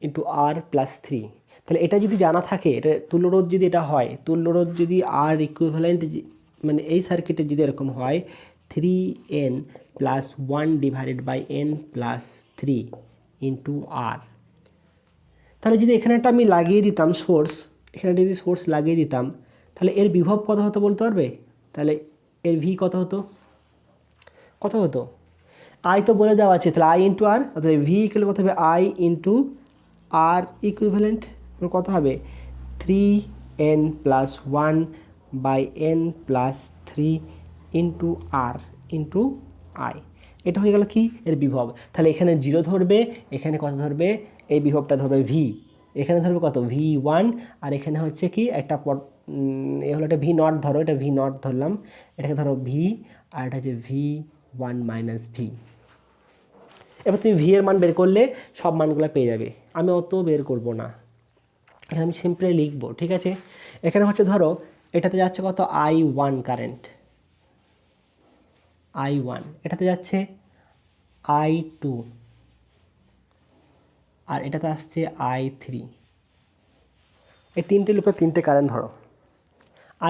ইন্টু আর প্লাস 3। তাহলে এটা যদি জানা থাকে, এটা তুল্যরোধ যদি এটা হয়, তুল্যরোধ যদি আর ইকুইভ্যালেন্ট মানে এই সার্কিটে যদি এরকম হয় 3n+1 divided by n+3 into আর, তাহলে যদি এখানে একটা আমি লাগিয়ে দিতাম সোর্স, এখানে যদি সোর্স লাগিয়ে দিতাম, তাহলে এর বিভব কত হতো বলতে পারবে? তাহলে এর ভি কত হতো? কত হতো? আই তো বলে দেওয়া আছে, তাহলে আই ইন্টু আর, তাহলে ভি ইকুয়াল কত হবে? আই ইন্টু আর ইকুইভ্যালেন্ট কত হবে? 3n+1 by n+3 into R into I. এটা হয়ে গেল কি? এর বিভব। তাহলে এখানে 0 ধরবে, এখানে কত ধরবে? এই বিভবটা ধরবে ভি, এখানে ধরবে কত? V1, আর এখানে হচ্ছে কি একটা এ হলো এটা V0 ধরো, এটা V0 ধরলাম, এটাকে ধরো ভি, আর এটা হচ্ছে V1 মাইনাস ভি। এবার তুমি ভি এর মান বের করলে সব মানগুলো পেয়ে যাবে, আমি অত বের করব না, এখানে আমি সিম্পলি লিখবো। ঠিক আছে, এখানে হচ্ছে ধরো এটাতে যাচ্ছে কত? I1 কারেন্ট, I1, এটাতে যাচ্ছে I2, আর এটাতে আসছে I3। এই 3টে লুপে 3টে কারেন্ট ধরো,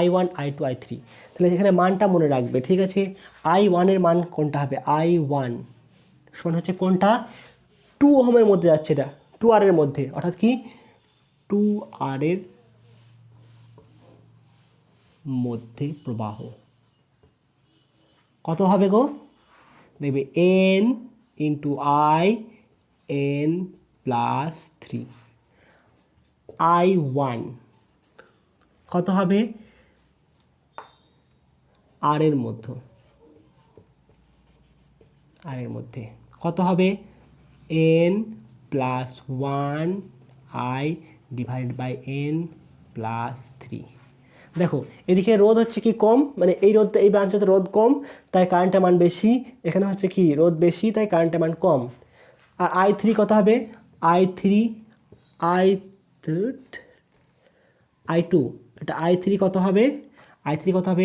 I1 I2 I3। তাহলে এখানে মানটা মনে রাখবে। ঠিক আছে, I1 এর মান কোনটা হবে? I1 সমান হচ্ছে কোনটা 2 ওহমের মধ্যে যাচ্ছে, এটা 2R এর মধ্যে, অর্থাৎ কি 2R এর মধ্যে প্রবাহ কত হবে গো, দেখবে N into I N plus 3 I1 কত হবে R এর মধ্যে কত হবে N plus 1 I divide by N plus 3। দেখো এদিকে রোধ হচ্ছে কি কম, মানে এই রোধটা এই ব্রাঞ্চে রোধ কম তাই কারেন্টের মান বেশি, এখানে হচ্ছে কি রোধ বেশি তাই কারেন্টের মান কম। আর I3 কত হবে I2, এটা I3 কত হবে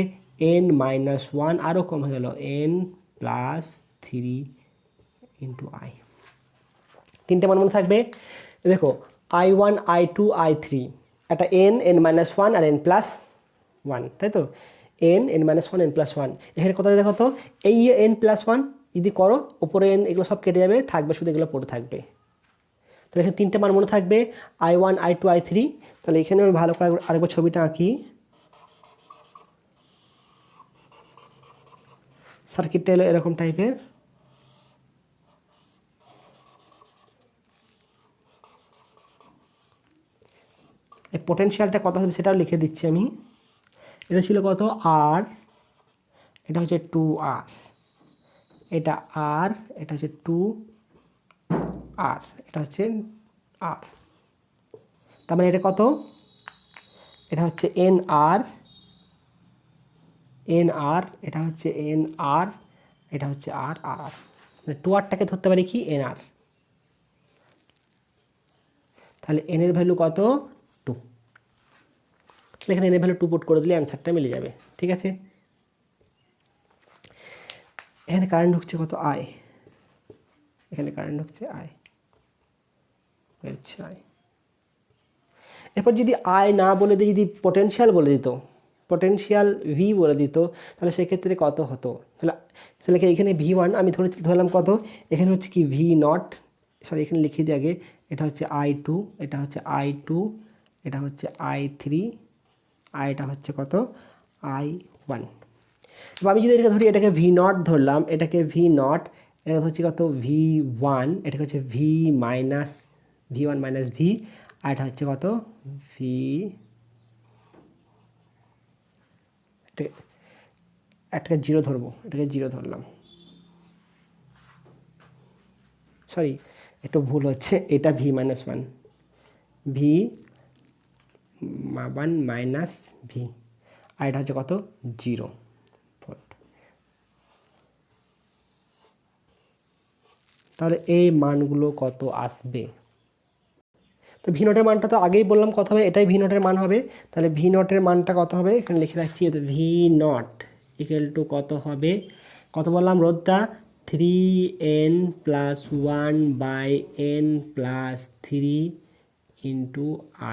N মাইনাস 1 আরও কম হয়ে গেল N প্লাস 3 ইন্টু I। তিনটে মান মনে থাকবে, দেখো I1 I2 I3, একটা N মাইনাস 1 আর N প্লাস 1, তাই তো N মাইনাস 1 N প্লাস 1। এখানে কত দেখো তো এই N প্লাস 1 যদি করো উপরে N এগুলো সব কেটে যাবে, থাকবে শুধু এগুলো পড়ে থাকবে। তাহলে এখানে তিনটে মান মনে থাকবে I1 I2 I3। তাহলে এখানে আমি ভালো করে আরেকবার ছবিটা আঁকি, সার্কিটটা এলো এরকম টাইপের। এই পোটেনশিয়ালটা কত হবে সেটাও লিখে দিচ্ছি আমি। এটা ছিল কত R, এটা হচ্ছে 2R, এটা R, এটা হচ্ছে 2R, এটা হচ্ছে R। তার মানে এটা কত, এটা হচ্ছে NR, এটা হচ্ছে NR, এটা হচ্ছে R। মানে 2Rটাকে ধরতে পারি কি NR। তাহলে N এর ভ্যালু কত 2, এখানে N এর ভ্যালু 2 পুট করে দিলে অ্যান্সারটা মিলে যাবে। ঠিক আছে, এখানে কারেন্ট ঢুকছে কত I, এখানে কারেন্ট ঢুকছে I। এরপর যদি I না বলে দিয়ে যদি পোটেনশিয়াল বলে দিত, পোটেনশিয়াল V বলে দিত, তাহলে সেক্ষেত্রে কত হতো। তাহলে এখানে V1 আমি ধরলাম কত, এখানে হচ্ছে কি V0, সরি এখানে লিখে দিই আগে, এটা হচ্ছে I2, এটা হচ্ছে I2, এটা হচ্ছে I3, আর এটা হচ্ছে কত I1। এবার আমি যদি এটাকে ধরি, এটাকে V0 ধরলাম, এটাকে V0, এটা হচ্ছে কত V1, এটাকে হচ্ছে V1 মাইনাস V, আর এটা হচ্ছে কত V, এটাকে 0 ধরবো, এটাকে 0 ধরলাম, সরি একটু ভুল হচ্ছে, এটা V মাইনাস 1 মাইনাস V, আর এটা হচ্ছে কত 0 ভোল্ট। তাহলে এই মানগুলো কত আসবে, তো V0 এর মানটা তো আগেই বললাম কত হবে, এটাই V0 এর মান হবে। তাহলে V0 এর মানটা কত হবে এখানে লিখে রাখছি, V0 ইকুয়াল টু কত হবে, কত বললাম রোধটা 3N plus 1 by N plus 3 into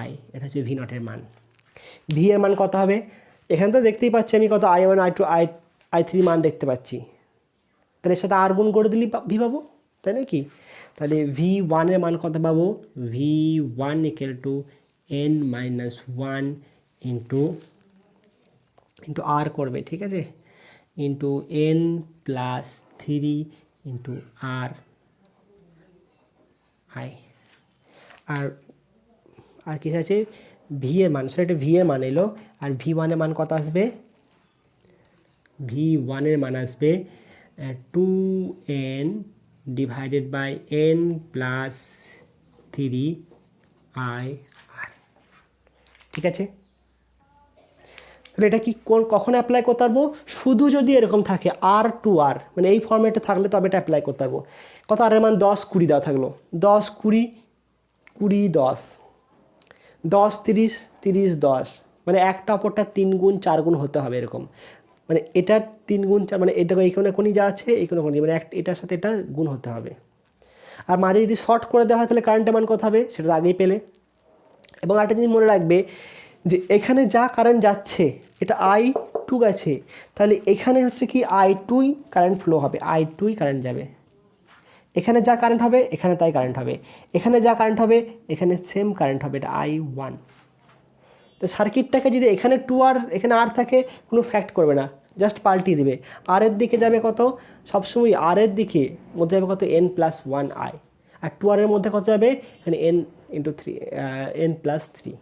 I, এটা হচ্ছে V0 এর মান। V এর মান কত হবে, এখানে তো দেখতেই পাচ্ছি আমি কত I1 I2 I3 মান দেখতে পাচ্ছি, তাহলে এর সাথে আর গুণ করে দিলেই V পাবো, তাই না কি। তাহলে V1 এর মান কত পাবো, V1 equal to N minus 1 into R করবে, ঠিক আছে, into N plus 3 into R I। আর কি আছে V এর মান, সেটা V এর মান এলো, আর V1 এর মান কত আসবে, V1 এর মান আসবে 2N divided by N plus 3 IR। ঠিক আছে, তাহলে এটা কি কখন অ্যাপ্লাই করতে পারবো, শুধু যদি এরকম থাকে R2R, মানে এই ফর্মেটে থাকলে তবে এটা অ্যাপ্লাই করতে পারবো। কত আর এর মান 10 20 দেওয়া থাকলো, 10 20 20 10 10 30 30 10, মানে একটা অপরটা 3 গুণ 4 গুণ হতে হবে এরকম, মানে এটা 3 গুণ 4, মানে এটা এইখানে কোনই যা আছে এইখানে কোনই, মানে এটার সাথে এটা গুণ হতে হবে। আর মাঝে যদি শর্ট করে দেওয়া হয় তাহলে কারেন্টের মান কত হবে সেটা আগেই পেলে। এবং একটা জিনিস মনে রাখবে যে এখানে যা কারেন্ট যাচ্ছে এটা I2 গেছে, তাহলে এখানে হচ্ছে কি I2 কারেন্ট ফ্লো হবে, I2 কারেন্ট যাবে, এখানে যা কারেন্ট হবে এখানে তাই কারেন্ট হবে, এখানে যা কারেন্ট হবে এখানে সেম কারেন্ট হবে, এটা I1। তো সার্কিটটাকে যদি এখানে 2R এখানে R থাকে কোনো ফ্যাক্ট করবে না, জাস্ট পাল্টিয়ে দেবে। আর এর দিকে যাবে কত, সবসময় আর এর দিকে মধ্যে যাবে কত n+1I, আর 2R এর মধ্যে কত যাবে এখানে n×3 n+3,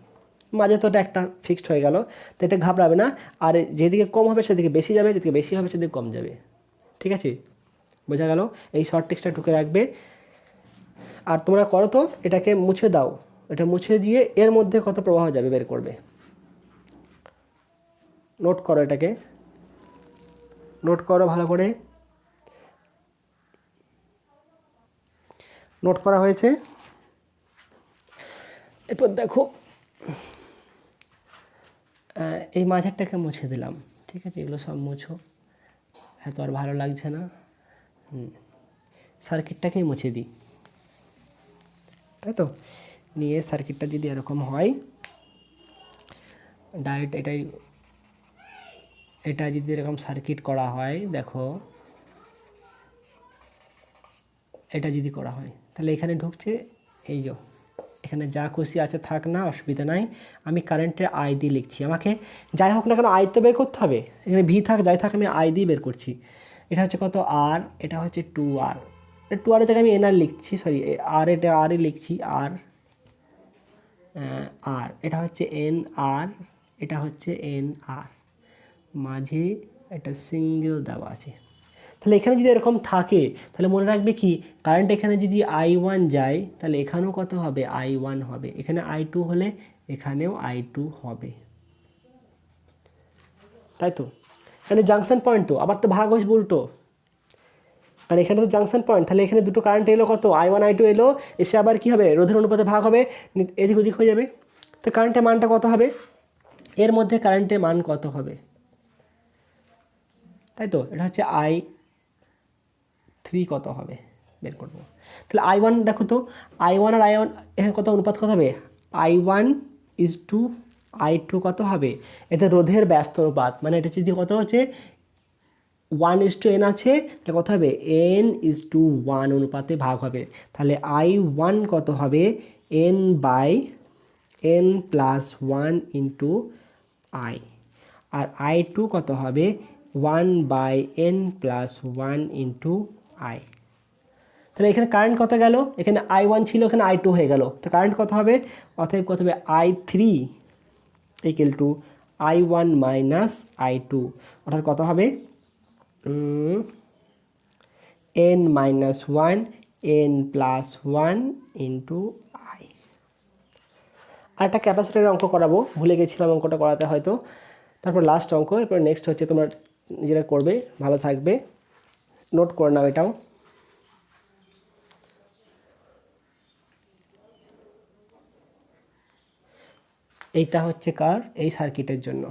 মাঝে তো এটা একটা ফিক্সড হয়ে গেল। তো এটা ঘাবড়াবে না, আর যেদিকে কম হবে সেদিকে বেশি যাবে, যেদিকে বেশি হবে সেদিকে কম যাবে। ঠিক আছে, বোঝা গেল? এই শর্ট টেক্সটটা ঢুকে রাখবে। আর তোমরা করো তো, এটাকে মুছে দাও, এটা মুছে দিয়ে এর মধ্যে কত প্রবাহ যাবে বের করবে। নোট করো, এটাকে নোট করো ভালো করে। নোট করা হয়েছে? এরপর দেখো এই মাঝেরটাকে মুছে দিলাম। ঠিক আছে, এগুলো সব মুছো, এত আর ভালো লাগছে না। সার্কিটটাকেই মুছে দিই, তাই তো? নিয়ে সার্কিটটা যদি এরকম হয়, ডাইরেক্ট এটা যদি এরকম সার্কিট করা হয়, দেখো এটা যদি করা হয় তাহলে এখানে ঢুকছে, এই যে এখানে যা খুশি আছে থাক না, অসুবিধা নাই। আমি কারেন্টের আই দিয়ে লিখছি, আমাকে যাই হোক না কেন আই তো বের করতে হবে। এখানে ভি থাক যাই থাক, আমি আই দিয়ে বের করছি। এটা হচ্ছে কত আর, এটা হচ্ছে 2R। 2R থেকে আমি এনআর লিখছি, সরি আর, এটা আরই লিখছি আর, আর এটা হচ্ছে এন আর, এটা হচ্ছে এন আর, মাঝে একটা সিঙ্গেল দেওয়া আছে। তাহলে এখানে যদি এরকম থাকে তাহলে মনে রাখবে কি, কারেন্ট এখানে যদি I1 যায় তাহলে এখানেও কত হবে, I1 হবে। এখানে I2 হলে এখানেও I2 হবে, তাই তো? এখানে জাংশন পয়েন্ট, তো আবার তো ভাগ হচ্ছে উল্টো, কারণ এখানে তো জাংশন পয়েন্ট। তাহলে এখানে দুটো কারেন্ট এলো, কত I1 I2 এলো, এসে আবার কি হবে, রোধের অনুপাতে ভাগ হবে, এদিক ওদিক হয়ে যাবে। তো কারেন্টের মানটা কত হবে, এর মধ্যে কারেন্টের মান কত হবে, তাই তো? এটা হচ্ছে I3 কত হবে বের করব। তাহলে I1 দেখো তো, I1 আর I1 এখানে কত অনুপাত কত হবে, I1:I2 কত হবে, এতে রোধের ব্যস্ত অনুপাত, মানে এটা যদি কত হচ্ছে 1:n আছে, তাহলে কত হবে n:1 অনুপাতে ভাগ হবে। তাহলে I1 কত হবে, n/n+1 into I, R I2 কত হবে 1/n+1 ইন্টু I। তাহলে এখানে কারেন্ট কত গেল, এখানে I1 ছিল, এখানে I2 হয়ে গেল, তো কারেন্ট কত হবে, অতএব কত হবে I3 = I1 - I2, অর্থাৎ কত হবে n-1 n+1 ইন্টু I। আর একটা ক্যাপাসিটরের অঙ্ক করাবো, ভুলে গেছিলাম অঙ্কটা করাতে হয়তো। তারপর লাস্ট অঙ্ক, এরপর নেক্সট হচ্ছে তোমরা নিজেরা করবে, ভালো থাকবে, নোট করে নাও এটাও। এইটা হচ্ছে কার, এই সার্কিটের জন্য।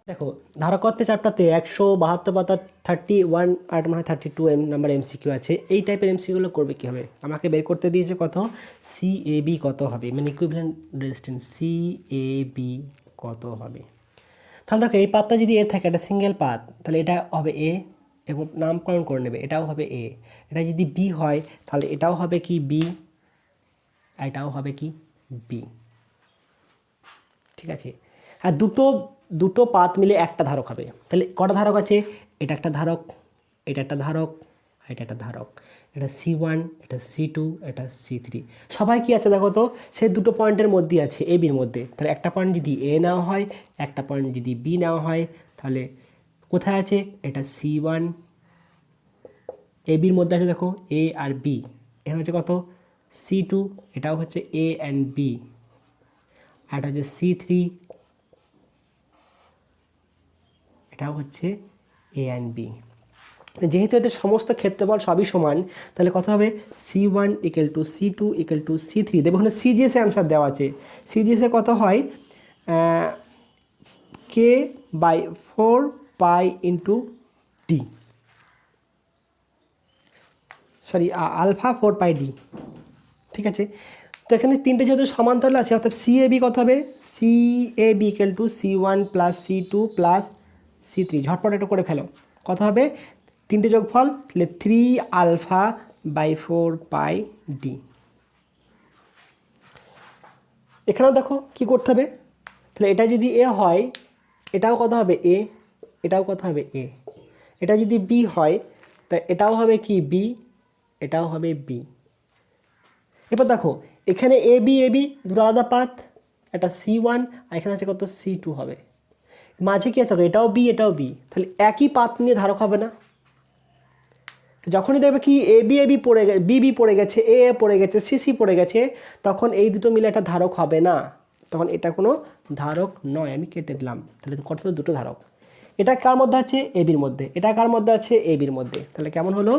দেখো ধারকত্বের চ্যাপ্টারতে 172 পাতা 31 আর মানে 32 নাম্বার এমসিকিউ আছে। এই টাইপের এমসিকিউগুলো করবে কীভাবে, আমাকে বের করতে দিয়েছে কত, CAB কত হবে, মানে ইকুইভ্যালেন্ট রেজিস্ট্যান্স CAB কত হবে। তাহলে দেখো এই পাতটা যদি এ থাকে, এটা সিঙ্গেল পাত, তাহলে এটা হবে এ, এবং নামকরণ করে নেবে, এটাও হবে এ। এটা যদি বি হয় তাহলে এটাও হবে কি বি, এটাও হবে কি বি। ঠিক আছে, আর দুটো পাত মিলে একটা ধারক হবে। তাহলে কটা ধারক আছে, এটা একটা ধারক, এটা একটা ধারক, এটা একটা ধারক, এটা C1, এটা C2, এটা C3, সবাই কি আছে দেখো তো, সে দুটো পয়েন্টের মধ্যে আছে, এ বির মধ্যে। তাহলে একটা পয়েন্ট যদি এ নেওয়া হয়, একটা পয়েন্ট যদি বি নেওয়া হয়, তাহলে কোথায় আছে, এটা C1, এ বির মধ্যে আছে, দেখো এ আর বি, এখানে হচ্ছে কত C2, এটাও হচ্ছে এ অ্যান্ড বি, আর এটা হচ্ছে C3, এটাও হচ্ছে এ অ্যান্ড বি। যেহেতু এদের সমস্ত ক্ষেত্রফল সবই সমান, তাহলে কত হবে C1 = C2 = C3। দেখো ওখানে CGS এ অ্যান্সার দেওয়া আছে, CGS এ কত হয় K/4 × D, সরি α 4πD। ঠিক আছে, তো এখানে তিনটে যেহেতু সমান্তরাল আছে অর্থাৎ সি এ বি কত হবে, C A B equal to C1 plus C2 plus C3, ঝটপট একটু করে ফেলো, কত হবে তিনটে যোগফল, তাহলে 3α/4πd। এখানেও দেখো কি করতে হবে, তাহলে এটা যদি এ হয় এটাও কত হবে এ, এটাও কত হবে এ, এটা যদি বি হয় তা এটাও হবে কি বি, এটাও হবে বি। এবার দেখো এখানে এ বি দুটো আলাদা পাথ, একটা C1 আর এখানে আছে কত C2 হবে, মাঝে কি আছে এটাও বি এটাও বি, তাহলে একই পাথ নিয়ে ধারক হবে না। যখনই দেখবে কি এ বি পড়ে গেছে, বি পড়ে গেছে, এ পড়ে গেছে, সি পড়ে গেছে, তখন এই দুটো মিলে একটা ধারক হবে না, তখন এটা কোনো ধারক নয়, আমি কেটে দিলাম। তাহলে কত হলো দুটো ধারক, এটা কার মধ্যে আছে এ বির মধ্যে, এটা কার মধ্যে আছে এ বির মধ্যে, তাহলে কেমন হলো,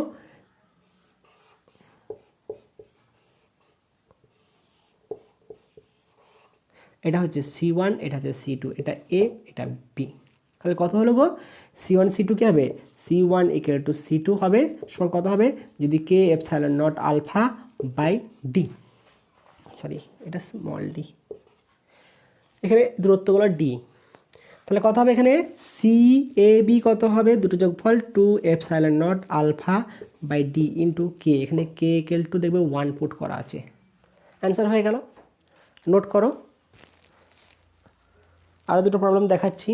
এটা হচ্ছে C1 এটা হচ্ছে C2, এটা এ এটা বি, তাহলে কত হলো গো C1 C2 কি হবে, C1 ইকুয়াল টু C2 হবে সমান কত হবে, যদি K epsilon naught alpha by d, sorry এটা স্মল ডি, এখানে দূরত্বগুলো ডি, তাহলে কত হবে এখানে সি এ বি কত হবে, দুটো যোগফল 2 epsilon naught alpha by d into K, এখানে কে ইকুয়াল টু দেখবে 1 পুট করা আছে, অ্যান্সার হয়ে গেল। নোট করো, আরও দুটো প্রবলেম দেখাচ্ছি।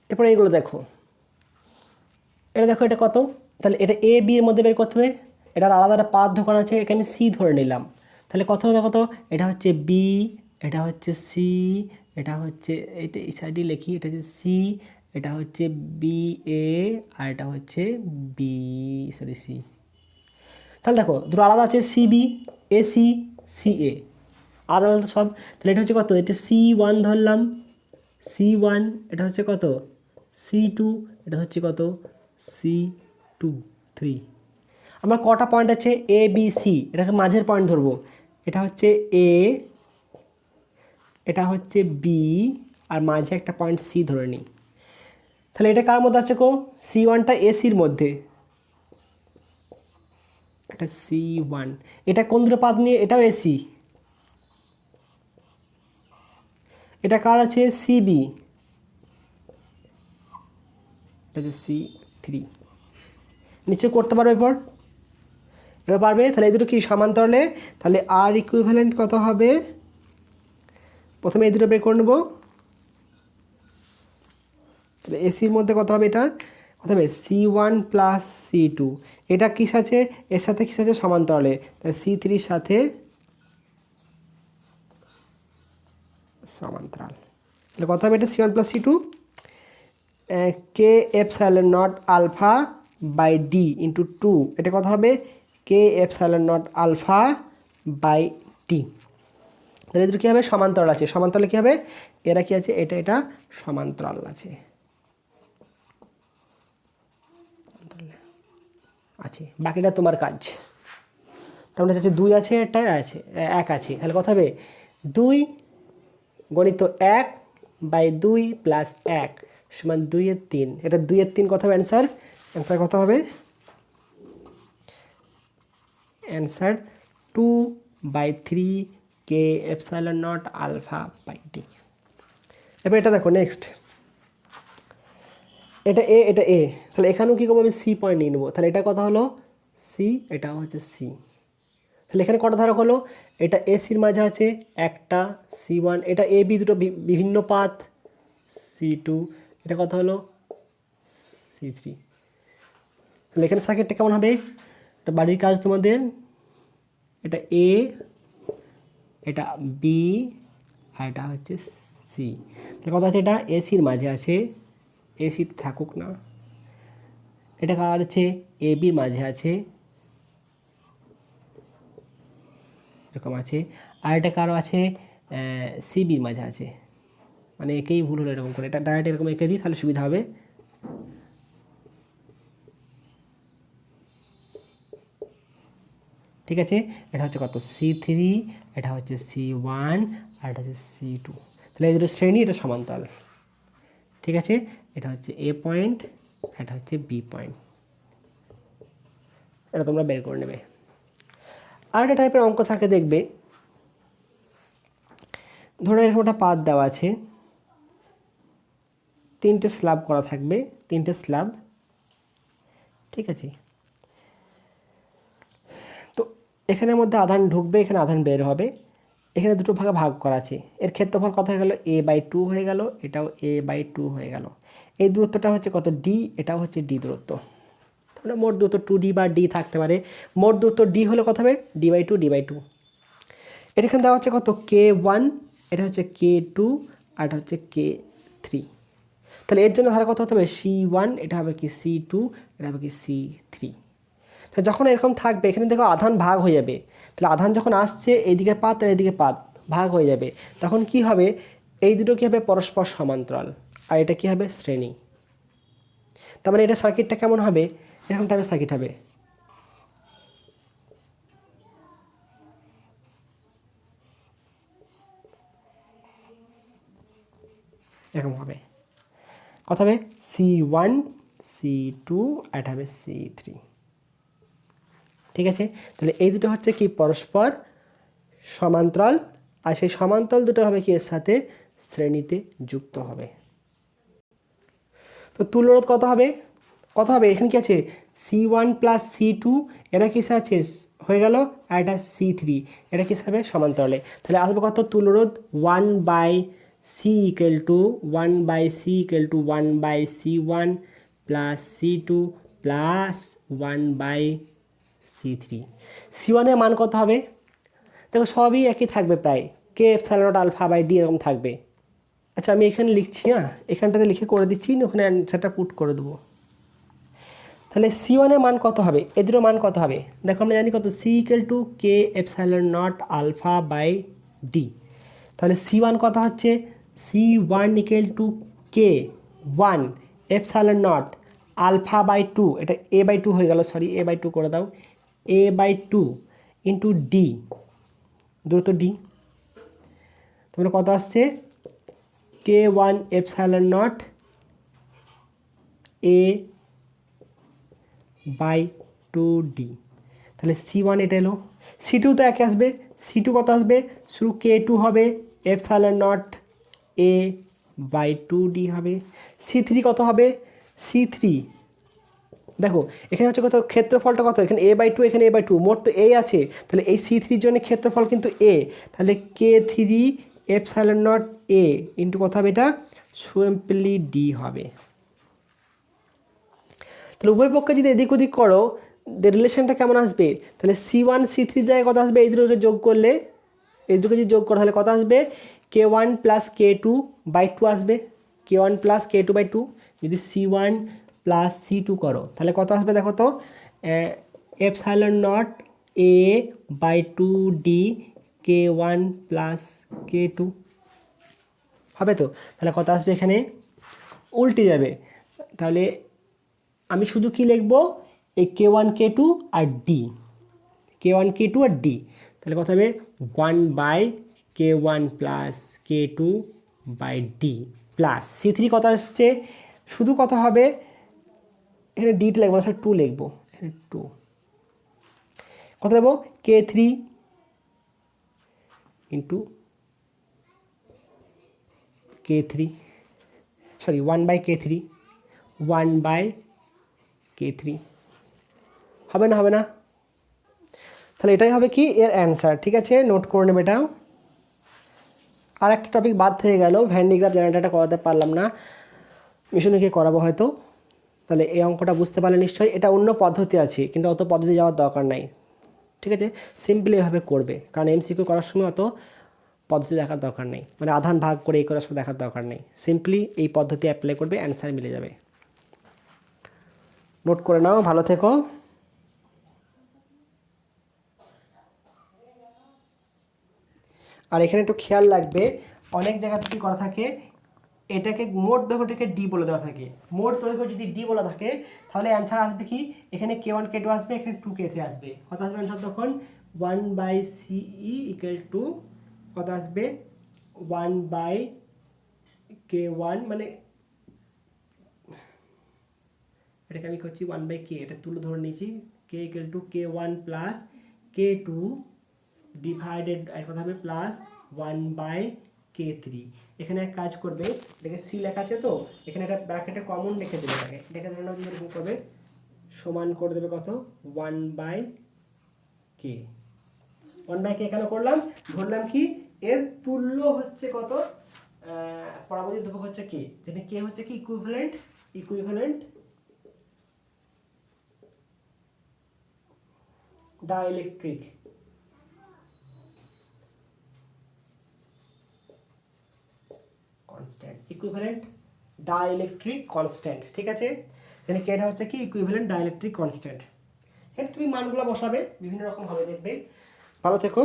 এরপরে এইগুলো দেখো, এটা দেখো এটা কত, তাহলে এটা এ বি এর মধ্যে বের করতে হবে, এটার আলাদা একটা পাথ ঢোকানো আছে, এখানে সি ধরে নিলাম, তাহলে কত হবে কত, এটা হচ্ছে বি, এটা হচ্ছে সি, এটা হচ্ছে এটা এই সাইডে লিখি, এটা হচ্ছে সি, এটা হচ্ছে বি এ আর এটা হচ্ছে বি সরি সি। তাহলে দেখো দুটো আলাদা আছে সিবি এসি সিএ, আলাদা আলাদা সব, তাহলে এটা হচ্ছে কত, এটা C1 ধরলাম, C1 এটা হচ্ছে কত C2, এটা হচ্ছে কত C2 3, আমার কটা পয়েন্ট আছে এ বি সি, এটাকে মাঝের পয়েন্ট ধরবো, এটা হচ্ছে এ, এটা হচ্ছে বি আর মাঝে একটা পয়েন্ট সি ধরে নিই, তাহলে এটা কার মধ্যে আছে গো, C1টা এসির মধ্যে, এটা C1, এটা কোন দুটো পাত নিয়ে, এটাও এসি, এটা কার আছে সিবি, এটা হচ্ছে C3, নিচে করতে পারবে এরপর, এটা পারবে, তাহলে এই দুটো কি সমান্তরালে, তাহলে আর ইকুইভ্যালেন্ট কত হবে, প্রথমে এই দুটো বের করে নেব, তাহলে এসির মধ্যে কত হবে, এটার কত হবে C1 প্লাস C2, এটা কিস আছে এর সাথে কিস আছে সমান্তরালে, তাহলে C3 সাথে সমান্তরাল, তাহলে কত হবে এটা C1 plus C2, K epsilon naught alpha by d into 2, এটা কত হবে K epsilon naught alpha by d, তাহলে এদের কী হবে সমান্তরাল আছে, সমান্তরালে কী হবে এরা কি আছে, এটা এটা সমান্তরাল আছে, আছে বাকিটা তোমার কাজ। তার মানে হচ্ছে 2 আছে, এটা আছে 1 আছে, তাহলে কত হবে 2 গণিত 1 বাই 2 প্লাস 1 সমান 2 এর 3, এটা 2 এর 3 কত হবে অ্যান্সার, অ্যান্সার কত হবে, অ্যান্সার 2/3 কে epsilon naught alpha by D. এবার এটা দেখো নেক্সট, এটা এ এটা এ, তাহলে এখানেও কী করবো আমি সি পয়েন্ট নিয়ে নেবো, তাহলে এটা কথা হলো সি, এটাও হচ্ছে সি, তাহলে এখানে কটা ধারক হলো, এটা এসির মাঝে আছে একটা C1, এটা এ বি দুটো বিভিন্ন পাথ C2, এটা কথা হলো C3, তাহলে এখানে সার্কিটটা কেমন হবে, এটা বাড়ির কাজ তোমাদের, এটা এ এটা বি আর এটা হচ্ছে সি, তাহলে কথা হচ্ছে এটা এসির মাঝে আছে, এসি থাকুক না, এটা কার আছে এ বির মাঝে আছে এরকম আছে, আর এটা কারো আছে সিবির মাঝে আছে, মানে একেই ভুল হলো এরকম করে, এটা ডাইরেক্ট এরকম এঁকে দিই তাহলে সুবিধা হবে, ঠিক আছে, এটা হচ্ছে কত C3, এটা হচ্ছে C1 আর এটা হচ্ছে C2, তাহলে এই দুটো শ্রেণী এটা সমান্তরাল, ঠিক আছে, এটা হচ্ছে এ পয়েন্ট এটা হচ্ছে বি পয়েন্ট, এটা তোমরা বের করে নেবে। আরেকটা টাইপের অঙ্ক থাকে দেখবে, ধরো এরকম একটা পাত দেওয়া আছে, 3টে স্ল্যাব করা থাকবে, 3টে স্ল্যাব, ঠিক আছে। তো এখানের মধ্যে আধান ঢুকবে, এখানে আধান বের হবে, এখানে দুটো ভাগে ভাগ করা আছে। এর ক্ষেত্রফল কত হয়ে গেল, a/2 হয়ে গেল, এটাও a/2 হয়ে গেল। এই দূরত্বটা হচ্ছে কত, d, এটাও হচ্ছে d দূরত্ব। তাহলে মোট দূরত্ব 2d বা d থাকতে পারে। মোট দূরত্ব d হলে কত হবে, d/2। এটা এখানে দেওয়া হচ্ছে কত, k1, এটা হচ্ছে k2, আর এটা হচ্ছে k3। তাহলে এর জন্য ধারা কত হতে হবে, c1, এটা হবে কি c2, এটা হবে কি c3। তাহলে যখন এরকম থাকবে, এখানে দেখো আধান ভাগ হয়ে যাবে। তাহলে আধান যখন আসছে এইদিকে পাত আর এইদিকে পাত ভাগ হয়ে যাবে, তখন কি হবে, এই দুটো কী হবে, পরস্পর সমান্তরাল, আর এটা কি হবে, শ্রেণী। তার মানে এটা সার্কিটটা কেমন হবে, এরকম টাইপের সার্কিট হবে। এরকম হবে, কত হবে, c1, c2, আর এটা হবে c3, ঠিক আছে। তাহলে এই দুটো হচ্ছে কি পরস্পর সমান্তরাল, আর সেই সমান্তরাল দুটো হবে কি এর সাথে শ্রেণীতে যুক্ত হবে। তো তুল্যরোধ কত হবে, এখানে কি আছে, c1 প্লাস c2, এরা কিসে আছে হয়ে গেল, আর এটা c3, এটা কিসে হবে, সমান্তরালে। তাহলে আসবে কত, তুল্যরোধ 1/c=1/c=1/c1 plus c2 plus 1/c3। c1 এর মান কত হবে, দেখো সবই একই থাকবে প্রায়, k∈α/d এরকম থাকবে। আচ্ছা আমি এখানে লিখছি, হ্যাঁ এখানটাতে লিখে করে দিচ্ছি, ওখানে অ্যান্সারটা পুট করে দেবো। তাহলে c1 এর মান কত হবে, এদেরও মান কত হবে, দেখো আমরা জানি কত, c=k∈α/d। তাহলে c1 কত হচ্ছে, c1 = k1 ε0 α/2, এটা a/2 হয়ে গেল, সরি a/2 করে দাও, a/2 ইন্টু d, দূরত্ব d। তোমরা কত আসছে, k1 ε0 a/2d। তাহলে c1 এটা এলো, c2 তো একে আসবে, c2 কত আসবে, শুধু k2 হবে ε0 a/2d হবে। c3 কত হবে, c3 দেখো এখানে হচ্ছে কত, ক্ষেত্রফলটা কত, এখানে a/2, এখানে a/2, মোট তো a আছে, তাহলে এই c3 জন্য ক্ষেত্রফল কিন্তু a, তাহলে k3 ε0 a ইন্টু কত হবে, এটা সিম্পলি d হবে। তাহলে উভয় পক্ষে যদি এদিক ওদিক করো, রিলেশনটা কেমন আসবে, তাহলে c1 c3 জায়গায় কত আসবে, এই দুটোকে যোগ করলে, এই দুটোকে যদি যোগ করা তাহলে কত আসবে, k1 প্লাস k2/2 আসবে, k1 প্লাস k2/2। যদি c1 প্লাস c2 করো তাহলে কত আসবে, দেখো তো, ε0 a/2d k1 প্লাস k2 হবে। তো তাহলে কত আসবে, এখানে উল্টে যাবে। তাহলে আমি শুধু কি লিখব, এই k1 k2 আর d, k1 k2 আর d, তাহলে কত হবে, 1/k1 plus k2/d plus c3 কত আসছে, শুধু কত হবে, এখানে d লিখবো না, 2 লিখবো, এখানে 2, কত লিখবো, k3 into k3, sorry 1/k3, 1/k3 হবে না, হবে না। তাহলে এটাই হবে কি এর অ্যান্সার, ঠিক আছে, নোট করে নেবে এটা। আর একটা টপিক বাদ থেকে গেল, ভ্যান ডি গ্রাফ জেনারেটরটা করাতে পারলাম না, মিশনে গিয়ে করাবো হয়তো। তাহলে এই অঙ্কটা বুঝতে পারলে নিশ্চয়ই, এটা অন্য পদ্ধতি আছে, কিন্তু অত পদ্ধতি যাওয়ার দরকার নাই, ঠিক আছে, সিম্পলি এভাবে করবে, কারণ এমসিকিউ করার সময় অত পদ্ধতি দেখার দরকার নেই, মানে আধান ভাগ করে এই করার সময় দেখার দরকার নেই, সিম্পলি এই পদ্ধতি অ্যাপ্লাই করবে, অ্যান্সার মিলে যাবে। নোট করে নাও, ভালো থেকো। আর এখানে একটু খেয়াল রাখবে, অনেক জায়গাতে কী করা থাকে, এটাকে মোট দৈর্ঘ্যটাকে ডি বলে দেওয়া থাকে, মোট দৈর্ঘ্য যদি ডি বলা থাকে তাহলে অ্যান্সার আসবে কি, এখানে k1 k2 আসবে, এখানে 2 k3 আসবে, কত আসবে অ্যান্সার তখন, 1/ce কত আসবে, 1/k1, মানে এটাকে আমি করছি 1/k, এটা তুলে ধরে নিয়েছি, K equal to K one plus K two divided কথা হবে প্লাস 1/k3। এখানে এক কাজ করবে, দেখে সি লেখা আছে তো এখানে একটা ব্র্যাকেটে কমন রেখে দেবে, এটাকে এটাকে ধরে নাও এরকম করবে, সমান করে দেবে কত 1/k। 1/k কেন করলাম, ধরলাম কি এর তুল্য হচ্ছে কত, পরাবৈদ্যুতিক ধ্রুবক হচ্ছে কে, যেখানে কে হচ্ছে কি equivalent dielectric constant, equivalent dielectric constant. ঠিক আছে, এখানে কেটা হচ্ছে কি ইকুইভ্যালেন্ট ডাইইলেকট্রিক কনস্ট্যান্ট। এখানে তুমি মানগুলো বসাবে বিভিন্ন রকম ভাবে, দেখবে। ভালো থেকো।